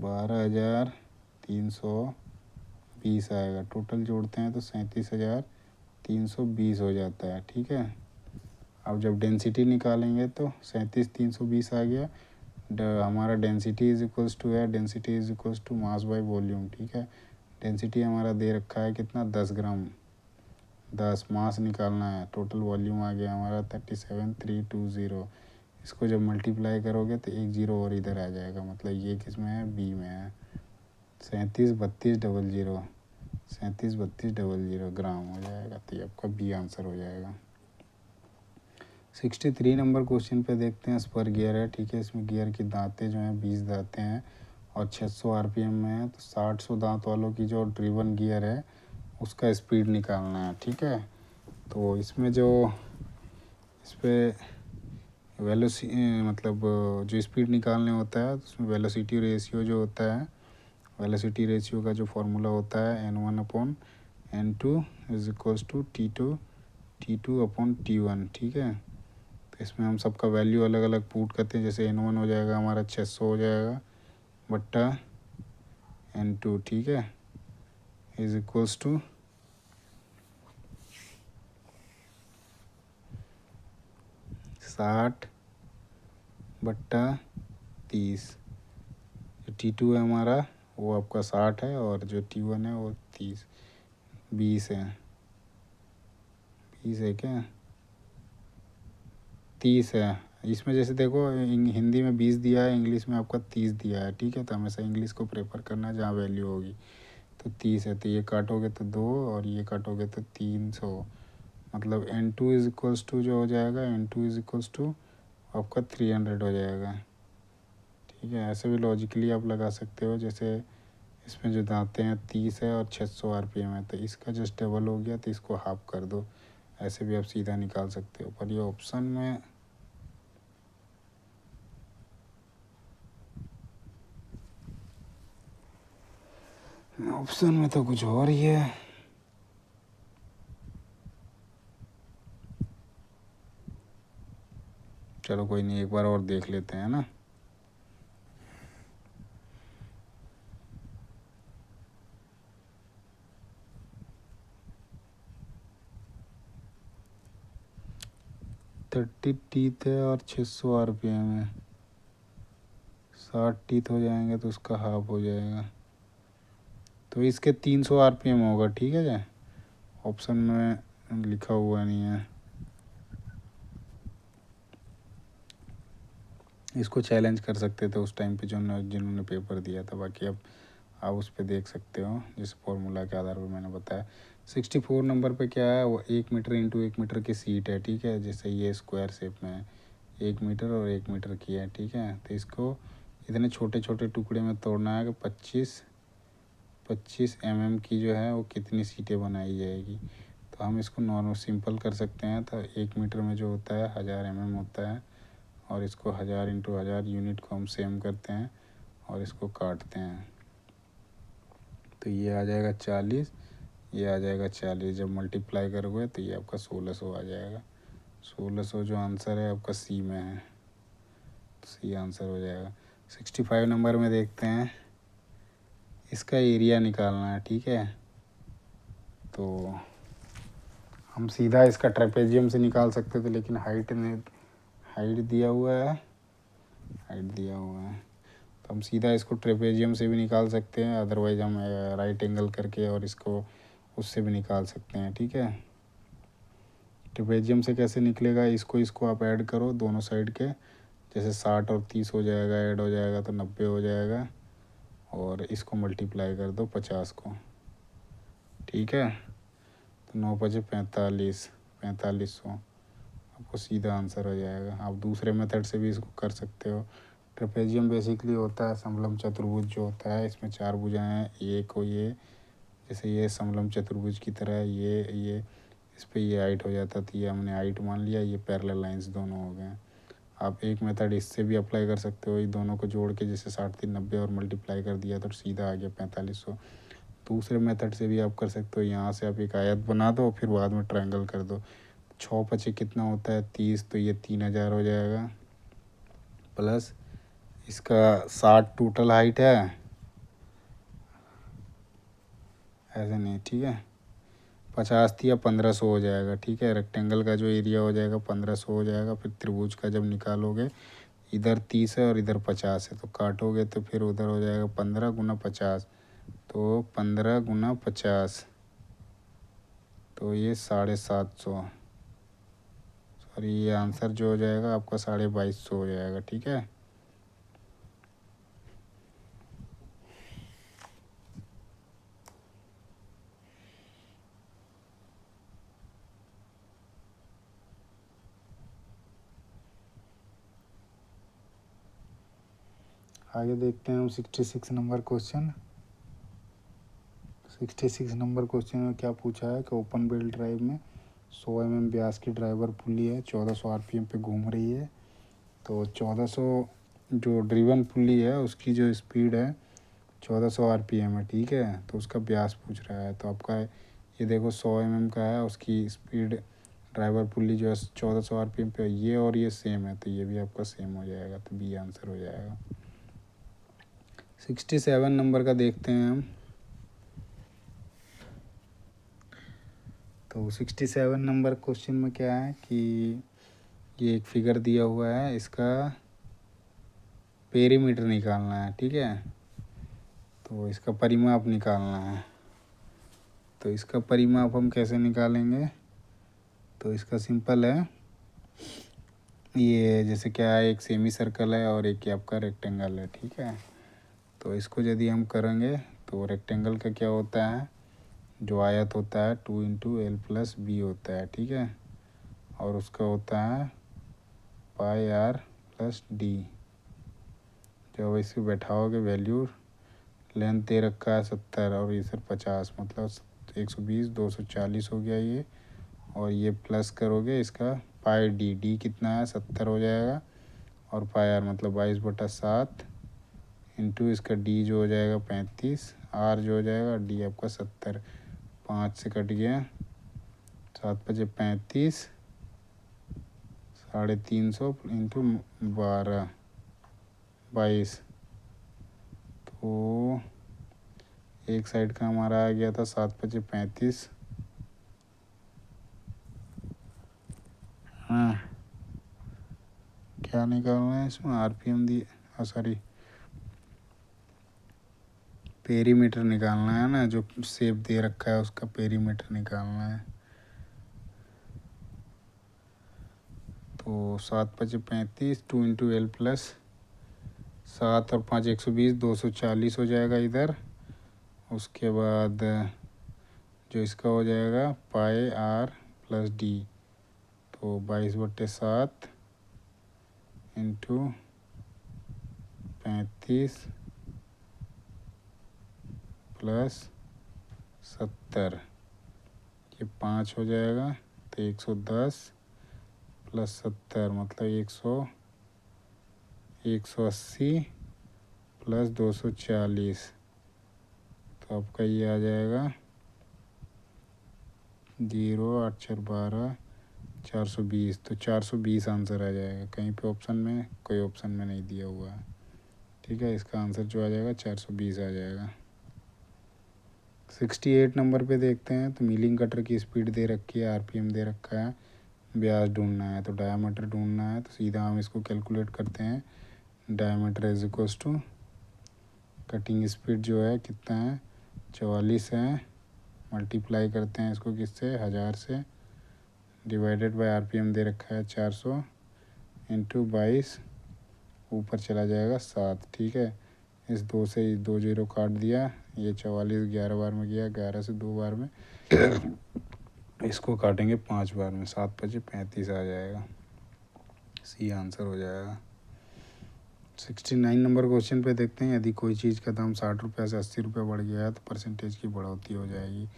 [SPEAKER 1] 12,320 आएगा। टोटल जोड़ते हैं तो 37,320 हो जाता है, ठीक है। अब जब डेंसिटी निकालेंगे तो 37,320 आ गया। हमारा डेंसिटी इज इक्वल्स टू है, density is equals to mass by volume, ठीक है। डेंसिटी हमारा दे रखा है कितना, 10 ग्राम, 10 मास निकालना है। टोटल वॉल्यूम आ गया हमारा 37,320। इसको जब मल्टीप्लाई करोगे तो एक जीरो और इधर आ जाएगा, मतलब ये किस में है, बी में है। 37,32,00, 37,32,00 ग्राम हो जाएगा, तो ये आपका बी आंसर हो जाएगा। 63 नंबर क्वेश्चन पे देखते हैं, स्पर गियर है, ठीक है। इसमें गियर की दांतें जो हैं 20 दांतें हैं और 600 RPM में है। तो 60 दांत वालों की जो ड्रिवन गियर है उसका स्पीड निकालना है, ठीक है। तो इसमें जो इस पर मतलब जो स्पीड निकालने होता है उसमें वेलोसिटी रेशियो जो होता है, वेलोसिटी रेशियो का जो फार्मूला होता है N1/N2 is equals to T2/T1, ठीक है। तो इसमें हम सबका वैल्यू अलग अलग पुट करते हैं, जैसे N1 हो जाएगा हमारा 600 हो जाएगा बट्टा N2, ठीक है, इज इक्वल्स टू 60/30। जो T2 है हमारा वो आपका 60 है, और जो T1 है वो 20 है। 20 है क्या, 30 है। इसमें जैसे देखो हिंदी में 20 दिया है, इंग्लिश में आपका 30 दिया है, ठीक है। तो हमेशा इंग्लिश को प्रेफर करना जहाँ वैल्यू होगी। तो 30 है, तो ये काटोगे तो 2 और ये काटोगे तो 300, मतलब N2 इज इक्वल्स टू जो हो जाएगा, N2 इज इक्वल्स टू आपका 300 हो जाएगा, ठीक है। ऐसे भी लॉजिकली आप लगा सकते हो, जैसे इसमें जो दांतें हैं 30 है और 600 RPM है, तो इसका जस्ट डबल हो गया तो इसको हाफ कर दो, ऐसे भी आप सीधा निकाल सकते हो। पर ये ऑप्शन में ऑप्शन में तो कुछ और ही है। चलो कोई नहीं, एक बार और देख लेते हैं ना। थर्टी टीथ है और 600 RPM है। 60 टीथ हो जाएंगे तो उसका हाफ हो जाएगा, तो इसके 300 RPM होगा। ठीक है जी, ऑप्शन में लिखा हुआ नहीं है। इसको चैलेंज कर सकते थे उस टाइम पे जिन्होंने पेपर दिया था, बाकी अब आप उस पर देख सकते हो जिस फॉर्मूला के आधार पर मैंने बताया। 64 नंबर पे क्या है, वो 1 मीटर इंटू 1 मीटर की सीट है। ठीक है, जैसे ये स्क्वायर शेप में है, 1 मीटर और 1 मीटर की है। ठीक है, तो इसको इतने छोटे छोटे टुकड़े में तोड़ना है कि 25 mm की जो है वो कितनी सीटें बनाई जाएगी। तो हम इसको नॉर्मल सिंपल कर सकते हैं। तो 1 मीटर में जो होता है 1000 mm होता है, और इसको 1000 इंटू 1000 यूनिट को हम सेम करते हैं और इसको काटते हैं। तो ये आ जाएगा 40, ये आ जाएगा 40। जब मल्टीप्लाई करोगे तो ये आपका 1600 आ जाएगा। 1600 जो आंसर है आपका सी में है, सी आंसर हो जाएगा। 65 नंबर में देखते हैं, इसका एरिया निकालना है। ठीक है, तो हम सीधा इसका ट्रेपेजियम से निकाल सकते थे, लेकिन हाइट दिया हुआ है, तो हम सीधा इसको ट्रेपेजियम से भी निकाल सकते हैं। अदरवाइज हम राइट एंगल करके और इसको उससे भी निकाल सकते हैं। ठीक है, ट्रेपेजियम से कैसे निकलेगा, इसको आप ऐड करो दोनों साइड के, जैसे 60 और 30 हो जाएगा, ऐड हो जाएगा तो 90 हो जाएगा, और इसको मल्टीप्लाई कर दो 50 को। ठीक है, तो 9×5 = 4500 आपको सीधा आंसर हो जाएगा। आप दूसरे मेथड से भी इसको कर सकते हो। ट्रेपेजियम बेसिकली होता है समलम चतुर्भुज जो होता है, इसमें 4 भुजाएं हैं। ये जैसे ये समलम चतुर्भुज की तरह ये इस पर ये हाइट हो जाता, तो ये हमने हाइट मान लिया। ये पैरेलल लाइंस दोनों हो गए। आप एक मेथड इससे भी अप्लाई कर सकते हो, ये दोनों को जोड़ के, जैसे 60 3 90 और मल्टीप्लाई कर दिया तो सीधा आ गया 4500। दूसरे मेथड से भी आप कर सकते हो, यहाँ से आप एक आयत बना दो फिर बाद में ट्रायंगल कर दो। 6×5 कितना होता है 30, तो ये 3000 हो जाएगा, प्लस इसका 60 टोटल हाइट है, ऐसे नहीं। ठीक है, 50 थी या 1500 हो जाएगा। ठीक है, रेक्टेंगल का जो एरिया हो जाएगा 1500 हो जाएगा। फिर त्रिभुज का जब निकालोगे, इधर 30 है और इधर 50 है, तो काटोगे तो फिर उधर हो जाएगा 15×50, तो 15×50, तो ये 750। सॉरी, ये आंसर जो हो जाएगा आपका 2250 हो जाएगा। ठीक है, आगे देखते हैं हम 66 नंबर क्वेश्चन। 66 नंबर क्वेश्चन में क्या पूछा है कि ओपन बेल्ट ड्राइव में 100 mm व्यास की ड्राइवर पुली है, 1400 RPM पे घूम रही है। तो 1400 जो ड्रिवन पुली है उसकी जो स्पीड है 1400 RPM है। ठीक है, तो उसका व्यास पूछ रहा है। तो आपका ये देखो 100 mm का है, उसकी स्पीड ड्राइवर पुली जो है 1400 RPM पे, ये और ये सेम है, तो ये भी आपका सेम हो जाएगा, तो बी आंसर हो जाएगा। 67 नंबर का देखते हैं हम। तो 67 नंबर क्वेश्चन में क्या है कि ये एक फिगर दिया हुआ है, इसका पेरीमीटर निकालना है। ठीक है, तो इसका परिमाप निकालना है। तो इसका परिमाप हम कैसे निकालेंगे, तो इसका सिंपल है। ये जैसे क्या है, एक सेमी सर्कल है और एक आपका रेक्टेंगल है। ठीक है, तो इसको यदि हम करेंगे तो रेक्टेंगल का क्या होता है, जो आयत होता है 2×L+B होता है। ठीक है, और उसका होता है πr+d। जब इसे बैठाओगे वैल्यू, लेंथ दे रखा है 70 और इधर 50, मतलब 120 240 हो गया ये, और ये प्लस करोगे इसका πd कितना है 70 हो जाएगा, और πr मतलब 22/7 इंटू इसका d जो हो जाएगा 35 आर जो हो जाएगा, डी आपका 70, 5 से कट गया, 7×5 = 35, 350 इंटू 12, 22। तो एक साइड का हमारा आ गया था 7×5 = 35। हाँ, क्या निकालना है इसमें, आरपीएम दी, सॉरी पेरीमीटर निकालना है ना, जो शेप दे रखा है उसका पेरीमीटर निकालना है। तो 7×5 = 2 × L प्लस 7 और 5 120, 240 हो जाएगा इधर। उसके बाद जो इसका हो जाएगा पाई आर प्लस डी, तो 22/7 इंटू 35 प्लस 70, ये 5 हो जाएगा। तो 110 प्लस 70 मतलब 180 प्लस 240, तो आपका ये आ जाएगा 0 8 4 12 420। तो 420 आंसर आ जाएगा। कहीं पे ऑप्शन में, कोई ऑप्शन में नहीं दिया हुआ है, ठीक है। इसका आंसर जो आ जाएगा 420 आ जाएगा। 68 नंबर पे देखते हैं। तो मिलिंग कटर की स्पीड दे रखी है, आरपीएम दे रखा है, व्यास ढूंढना है, तो डायमीटर ढूंढना है। तो सीधा हम इसको कैलकुलेट करते हैं। Diameter is equals to cutting speed जो है कितना है, 44 है, मल्टीप्लाई करते हैं इसको किससे, 1000 से, डिवाइडेड बाय आरपीएम दे रखा है 400 इंटू 22, ऊपर चला जाएगा 7, ठीक है। इस 2 से 2 0 काट दिया, ये 44 11 बार में गया, 11 से 2 बार में इसको काटेंगे 5 बार में, 7×35 आ जाएगा। सी आंसर हो जाएगा। 69 नंबर क्वेश्चन पे देखते हैं। यदि कोई चीज़ का दाम 60 रुपये से 80 रुपये बढ़ गया है तो परसेंटेज की बढ़ोतरी हो जाएगी।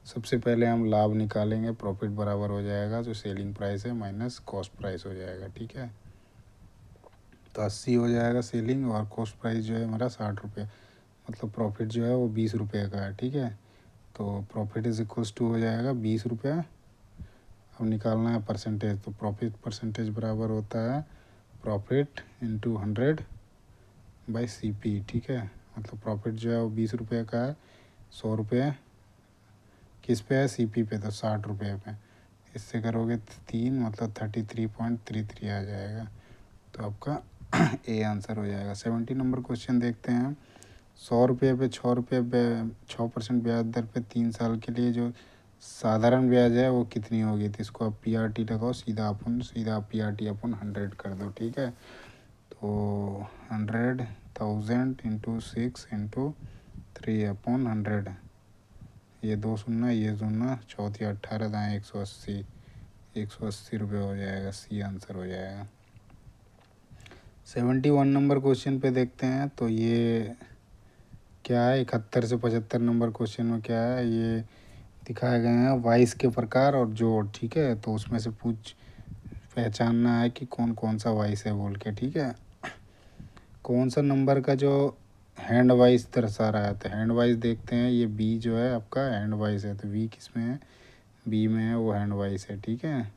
[SPEAKER 1] सबसे पहले हम लाभ निकालेंगे। प्रॉफिट बराबर हो जाएगा जो सेलिंग प्राइस है माइनस कॉस्ट प्राइस हो जाएगा, ठीक है। तो 80 हो जाएगा सेलिंग, और कॉस्ट प्राइस जो है हमारा 60 रुपये, मतलब प्रॉफिट जो है वो 20 रुपये का है, ठीक है। तो प्रॉफिट इज इक्वल्स टू हो जाएगा 20 रुपये। अब निकालना है परसेंटेज। तो प्रॉफिट परसेंटेज बराबर होता है प्रॉफिट इंटू 100/CP, ठीक है। मतलब प्रॉफिट जो है वो 20 रुपये का है, 100 रुपये किस पे है, सीपी पे, तो 60 रुपये पे। इससे करोगे 3 मतलब 33.33 आ जाएगा। तो आपका ए आंसर हो जाएगा। 70 नंबर क्वेश्चन देखते हैं। 100 रुपये पे 6 रुपये 6% ब्याज दर पे 3 साल के लिए जो साधारण ब्याज है वो कितनी होगी। तो इसको आप PRT लगाओ, सीधा PRT अपन 100 कर दो, ठीक है। तो 100,000 इंटू 6 इंटू 3/100, ये 2 शून्य, ये शून्य, चौथी 18 दाएँ 180 रुपये हो जाएगा। सी आंसर हो जाएगा। 71 नंबर क्वेश्चन पे देखते हैं। तो ये क्या है, 71 से 75 नंबर क्वेश्चन में क्या है, ये दिखाए गए हैं वाइस के प्रकार और जोड़, ठीक है। तो उसमें से पहचानना है कि कौन कौन सा वाइस है बोल के, ठीक है। कौन सा नंबर का जो हैंड वाइस दर्शा रहा है। तो हैंड वाइस देखते हैं। ये बी जो है आपका हैंड वाइस है। तो वी किस में है, बी में है, वो हैंड वाइस है, ठीक है।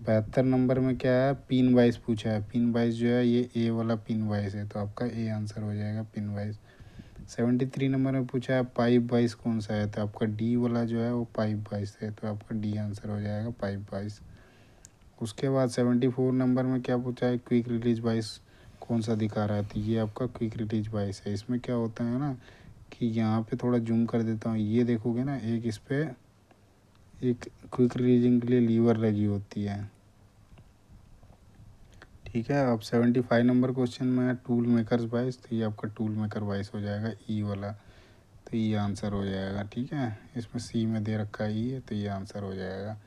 [SPEAKER 1] 72 नंबर में क्या है, पिन वाइस पूछा है। पिन वाइस जो है ये ए वाला पिन वाइस है, तो आपका ए आंसर हो जाएगा, पिन वाइस। 73 नंबर में पूछा है पाइप वाइस कौन सा है, तो आपका डी वाला जो है वो पाइप वाइस है, तो आपका डी आंसर हो जाएगा, पाइप वाइस। उसके बाद 74 नंबर में क्या पूछा है, क्विक रिलीज वाइस कौन सा दिखा रहा है। तो ये आपका क्विक रिलीज वाइस है। इसमें क्या होता है ना कि यहाँ पे थोड़ा जूम कर देता हूँ, ये देखोगे ना, एक इस पर एक क्विक रिलीजिंग के लिए लीवर लगी होती है, ठीक है। अब 75 नंबर क्वेश्चन में है टूल मेकर्स वाइस। तो ये आपका टूल मेकर वाइस हो जाएगा, ई वाला। तो ये आंसर हो जाएगा, ठीक है। इसमें सी में दे रखा है ई, तो ये आंसर हो जाएगा।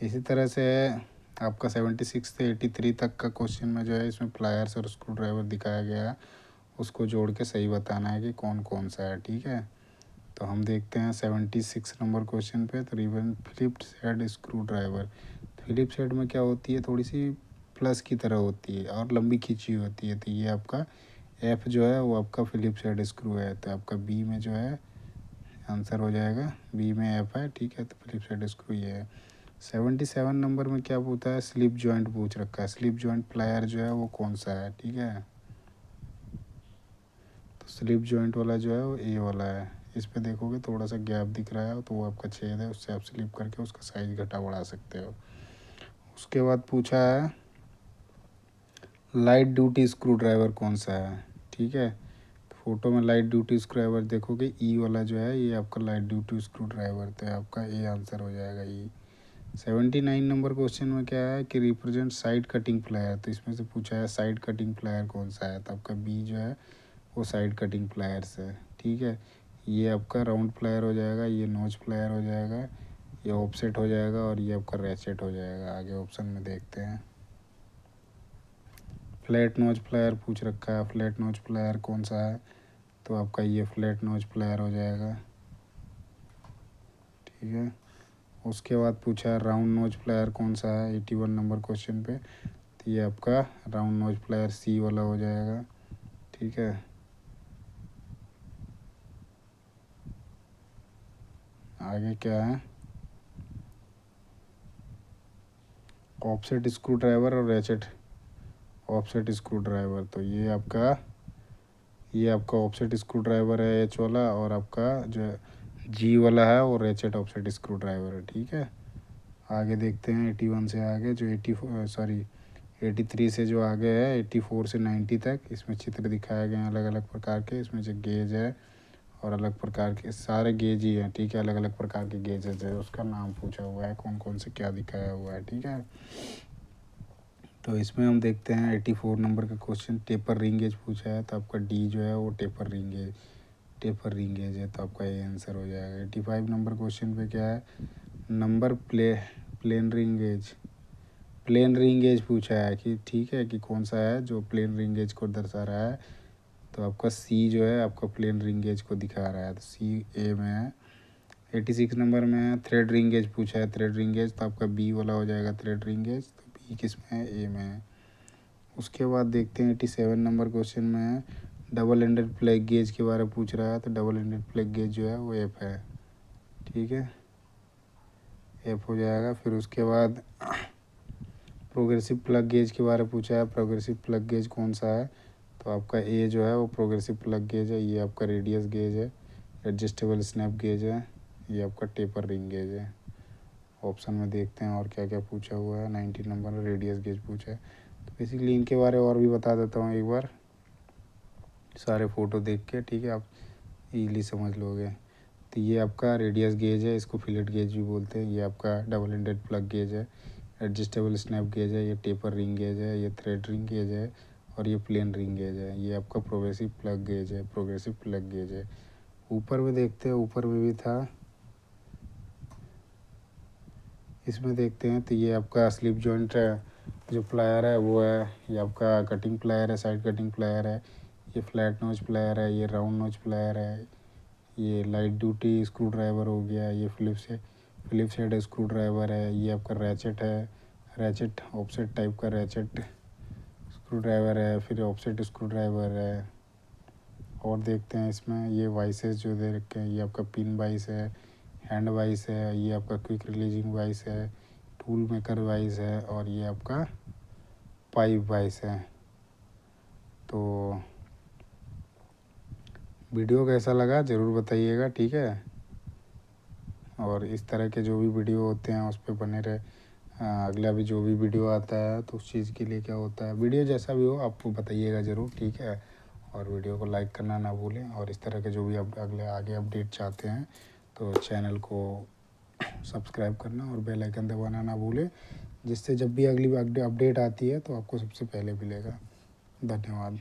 [SPEAKER 1] इसी तरह से आपका 76 से 83 तक का क्वेश्चन में जो है इसमें प्लायर्स और स्क्रू ड्राइवर दिखाया गया है, उसको जोड़ के सही बताना है कि कौन कौन सा है, ठीक है। तो हम देखते हैं 76 नंबर क्वेश्चन पे। तो ribbon Phillips head screw driver, Phillips head में क्या होती है, थोड़ी सी प्लस की तरह होती है और लंबी खींची होती है। तो ये आपका एफ जो है वो आपका फिलिप्स हेड स्क्रू है, तो आपका बी में जो है आंसर हो जाएगा, बी में एफ है, ठीक है। तो फिलिप्स हेड स्क्रू ये है। 77 नंबर में क्या पूछा है, स्लिप जॉइंट पूछ रखा है। स्लिप जॉइंट प्लायर जो है वो कौन सा है, ठीक है। तो स्लिप जॉइंट वाला जो है वो ए वाला है। इस पे देखोगे थोड़ा सा गैप दिख रहा है तो वो आपका छेद है, उससे आप स्लिप करके उसका साइज घटा बढ़ा सकते हो। उसके बाद पूछा है लाइट ड्यूटी स्क्रू ड्राइवर कौन सा है, ठीक है। तो फोटो में लाइट ड्यूटी स्क्रू ड्राइवर देखोगे, ई वाला जो है ये आपका लाइट ड्यूटी स्क्रू ड्राइवर, तो आपका ए आंसर हो जाएगा ई। 79 नंबर क्वेश्चन में क्या है कि रिप्रेजेंट साइड कटिंग प्लायर, तो इसमें से पूछा है साइड कटिंग प्लायर कौन सा है, तो आपका बी जो है वो साइड कटिंग प्लायर्स है, ठीक है। ये आपका राउंड प्लायर हो जाएगा, ये नोच प्लायर हो जाएगा, ये ऑफसेट हो जाएगा और ये आपका रेचेट हो जाएगा। आगे ऑप्शन में देखते हैं। फ्लैट नोच प्लायर पूछ रखा है, फ्लैट नोच प्लायर कौन सा है, तो आपका ये फ्लैट नोच प्लायर हो जाएगा, ठीक है। उसके बाद पूछा है राउंड नोच प्लायर कौन सा है 81 नंबर क्वेश्चन पे, तो ये आपका राउंड नोच प्लायर सी वाला हो जाएगा, ठीक है। आगे क्या है, ऑफसेट स्क्रू ड्राइवर और रेचेट ऑफसेट स्क्रू ड्राइवर, तो ये आपका ऑफसेट स्क्रू ड्राइवर है एच वाला, और आपका जो जी वाला है वो रेचेट ऑफसेट स्क्रू ड्राइवर है, ठीक है। आगे देखते हैं 81 से आगे, जो 83 से जो आगे है 84 से 90 तक, इसमें चित्र दिखाए गए हैं अलग अलग प्रकार के। इसमें जो गेज है और अलग प्रकार के सारे गेज ही हैं, ठीक है। अलग अलग प्रकार के गेजेज है, उसका नाम पूछा हुआ है, कौन कौन से क्या दिखाया हुआ है, ठीक है। तो इसमें हम देखते हैं 84 नंबर का क्वेश्चन, टेपर रिंग गेज पूछा है, तो आपका डी जो है वो टेपर रिंग गेज है, तो आपका ये आंसर हो जाएगा। 85 नंबर क्वेश्चन पे क्या है, नंबर प्लेन रिंग गेज पूछा है कि, ठीक है, कि कौन सा है जो प्लेन रिंग गेज को दर्शा रहा है, तो आपका सी जो है आपका प्लेन रिंग गेज को दिखा रहा है, तो सी ए में है। 86 नंबर में है थ्रेड रिंग गेज पूछा है, थ्रेड रिंग गेज, तो आपका बी वाला हो जाएगा थ्रेड रिंग गेज, तो बी किस में है, ए में है। उसके बाद देखते हैं 87 नंबर क्वेश्चन में है डबल एंडेड प्लग गेज के बारे में पूछ रहा है, तो डबल एंडेड प्लग गेज जो है वो एफ है, ठीक है, एफ हो जाएगा। फिर उसके बाद प्रोग्रेसिव प्लग गेज के बारे में पूछा है, प्रोग्रेसिव प्लग गेज कौन सा है, तो आपका ए जो है वो प्रोग्रेसिव प्लग गेज है, ये आपका रेडियस गेज है, एडजस्टेबल स्नैप गेज है, ये आपका टेपर रिंग गेज है। ऑप्शन में देखते हैं और क्या क्या पूछा हुआ है। 19 नंबर में रेडियस गेज पूछा है, तो बेसिकली इनके बारे में और भी बता देता हूँ एक बार सारे फ़ोटो देख के, ठीक है, आप ईज़िली समझ लोगे। तो ये आपका रेडियस गेज है, इसको फिलेट गेज भी बोलते हैं। ये आपका डबल एंडेड प्लग गेज है, एडजस्टेबल स्नैप गेज है, ये टेपर रिंग गेज है, ये थ्रेड रिंग गेज है, और ये प्लेन रिंग गेज है। ये आपका प्रोग्रेसिव प्लग गेज है, प्रोग्रेसिव प्लग गेज है। ऊपर में देखते हैं, ऊपर में भी था, इसमें देखते हैं। तो ये आपका स्लिप जॉइंट जो प्लायर है वो है, ये आपका कटिंग प्लायर है, साइड कटिंग प्लायर है, ये फ्लैट नोच प्लायर है, ये राउंड नोच प्लायर है, ये लाइट ड्यूटी स्क्रू ड्राइवर हो गया, ये फिलिप्स हेड स्क्रू ड्राइवर है, ये आपका रैचेट है, रैचेट ऑफसेट टाइप का रैचेट स्क्रू ड्राइवर है, फिर ऑफसेट स्क्रू ड्राइवर है। और देखते हैं इसमें ये वाइसेस जो दे रखे हैं, ये आपका पिन वाइस है, हैंड वाइस है, ये आपका क्विक रिलीजिंग वाइस है, टूल मेकर वाइस है, और ये आपका पाइप वाइस है। तो वीडियो कैसा लगा ज़रूर बताइएगा, ठीक है। और इस तरह के जो भी वीडियो होते हैं उस पर बने रहे। अगला भी जो भी वीडियो आता है तो उस चीज़ के लिए क्या होता है, वीडियो जैसा भी हो आपको बताइएगा ज़रूर, ठीक है। और वीडियो को लाइक करना ना भूलें, और इस तरह के जो भी आप अगले आगे अपडेट चाहते हैं तो चैनल को सब्सक्राइब करना और बेल आइकन दबाना ना भूलें, जिससे जब भी अगली अपडेट आती है तो आपको सबसे पहले मिलेगा। धन्यवाद।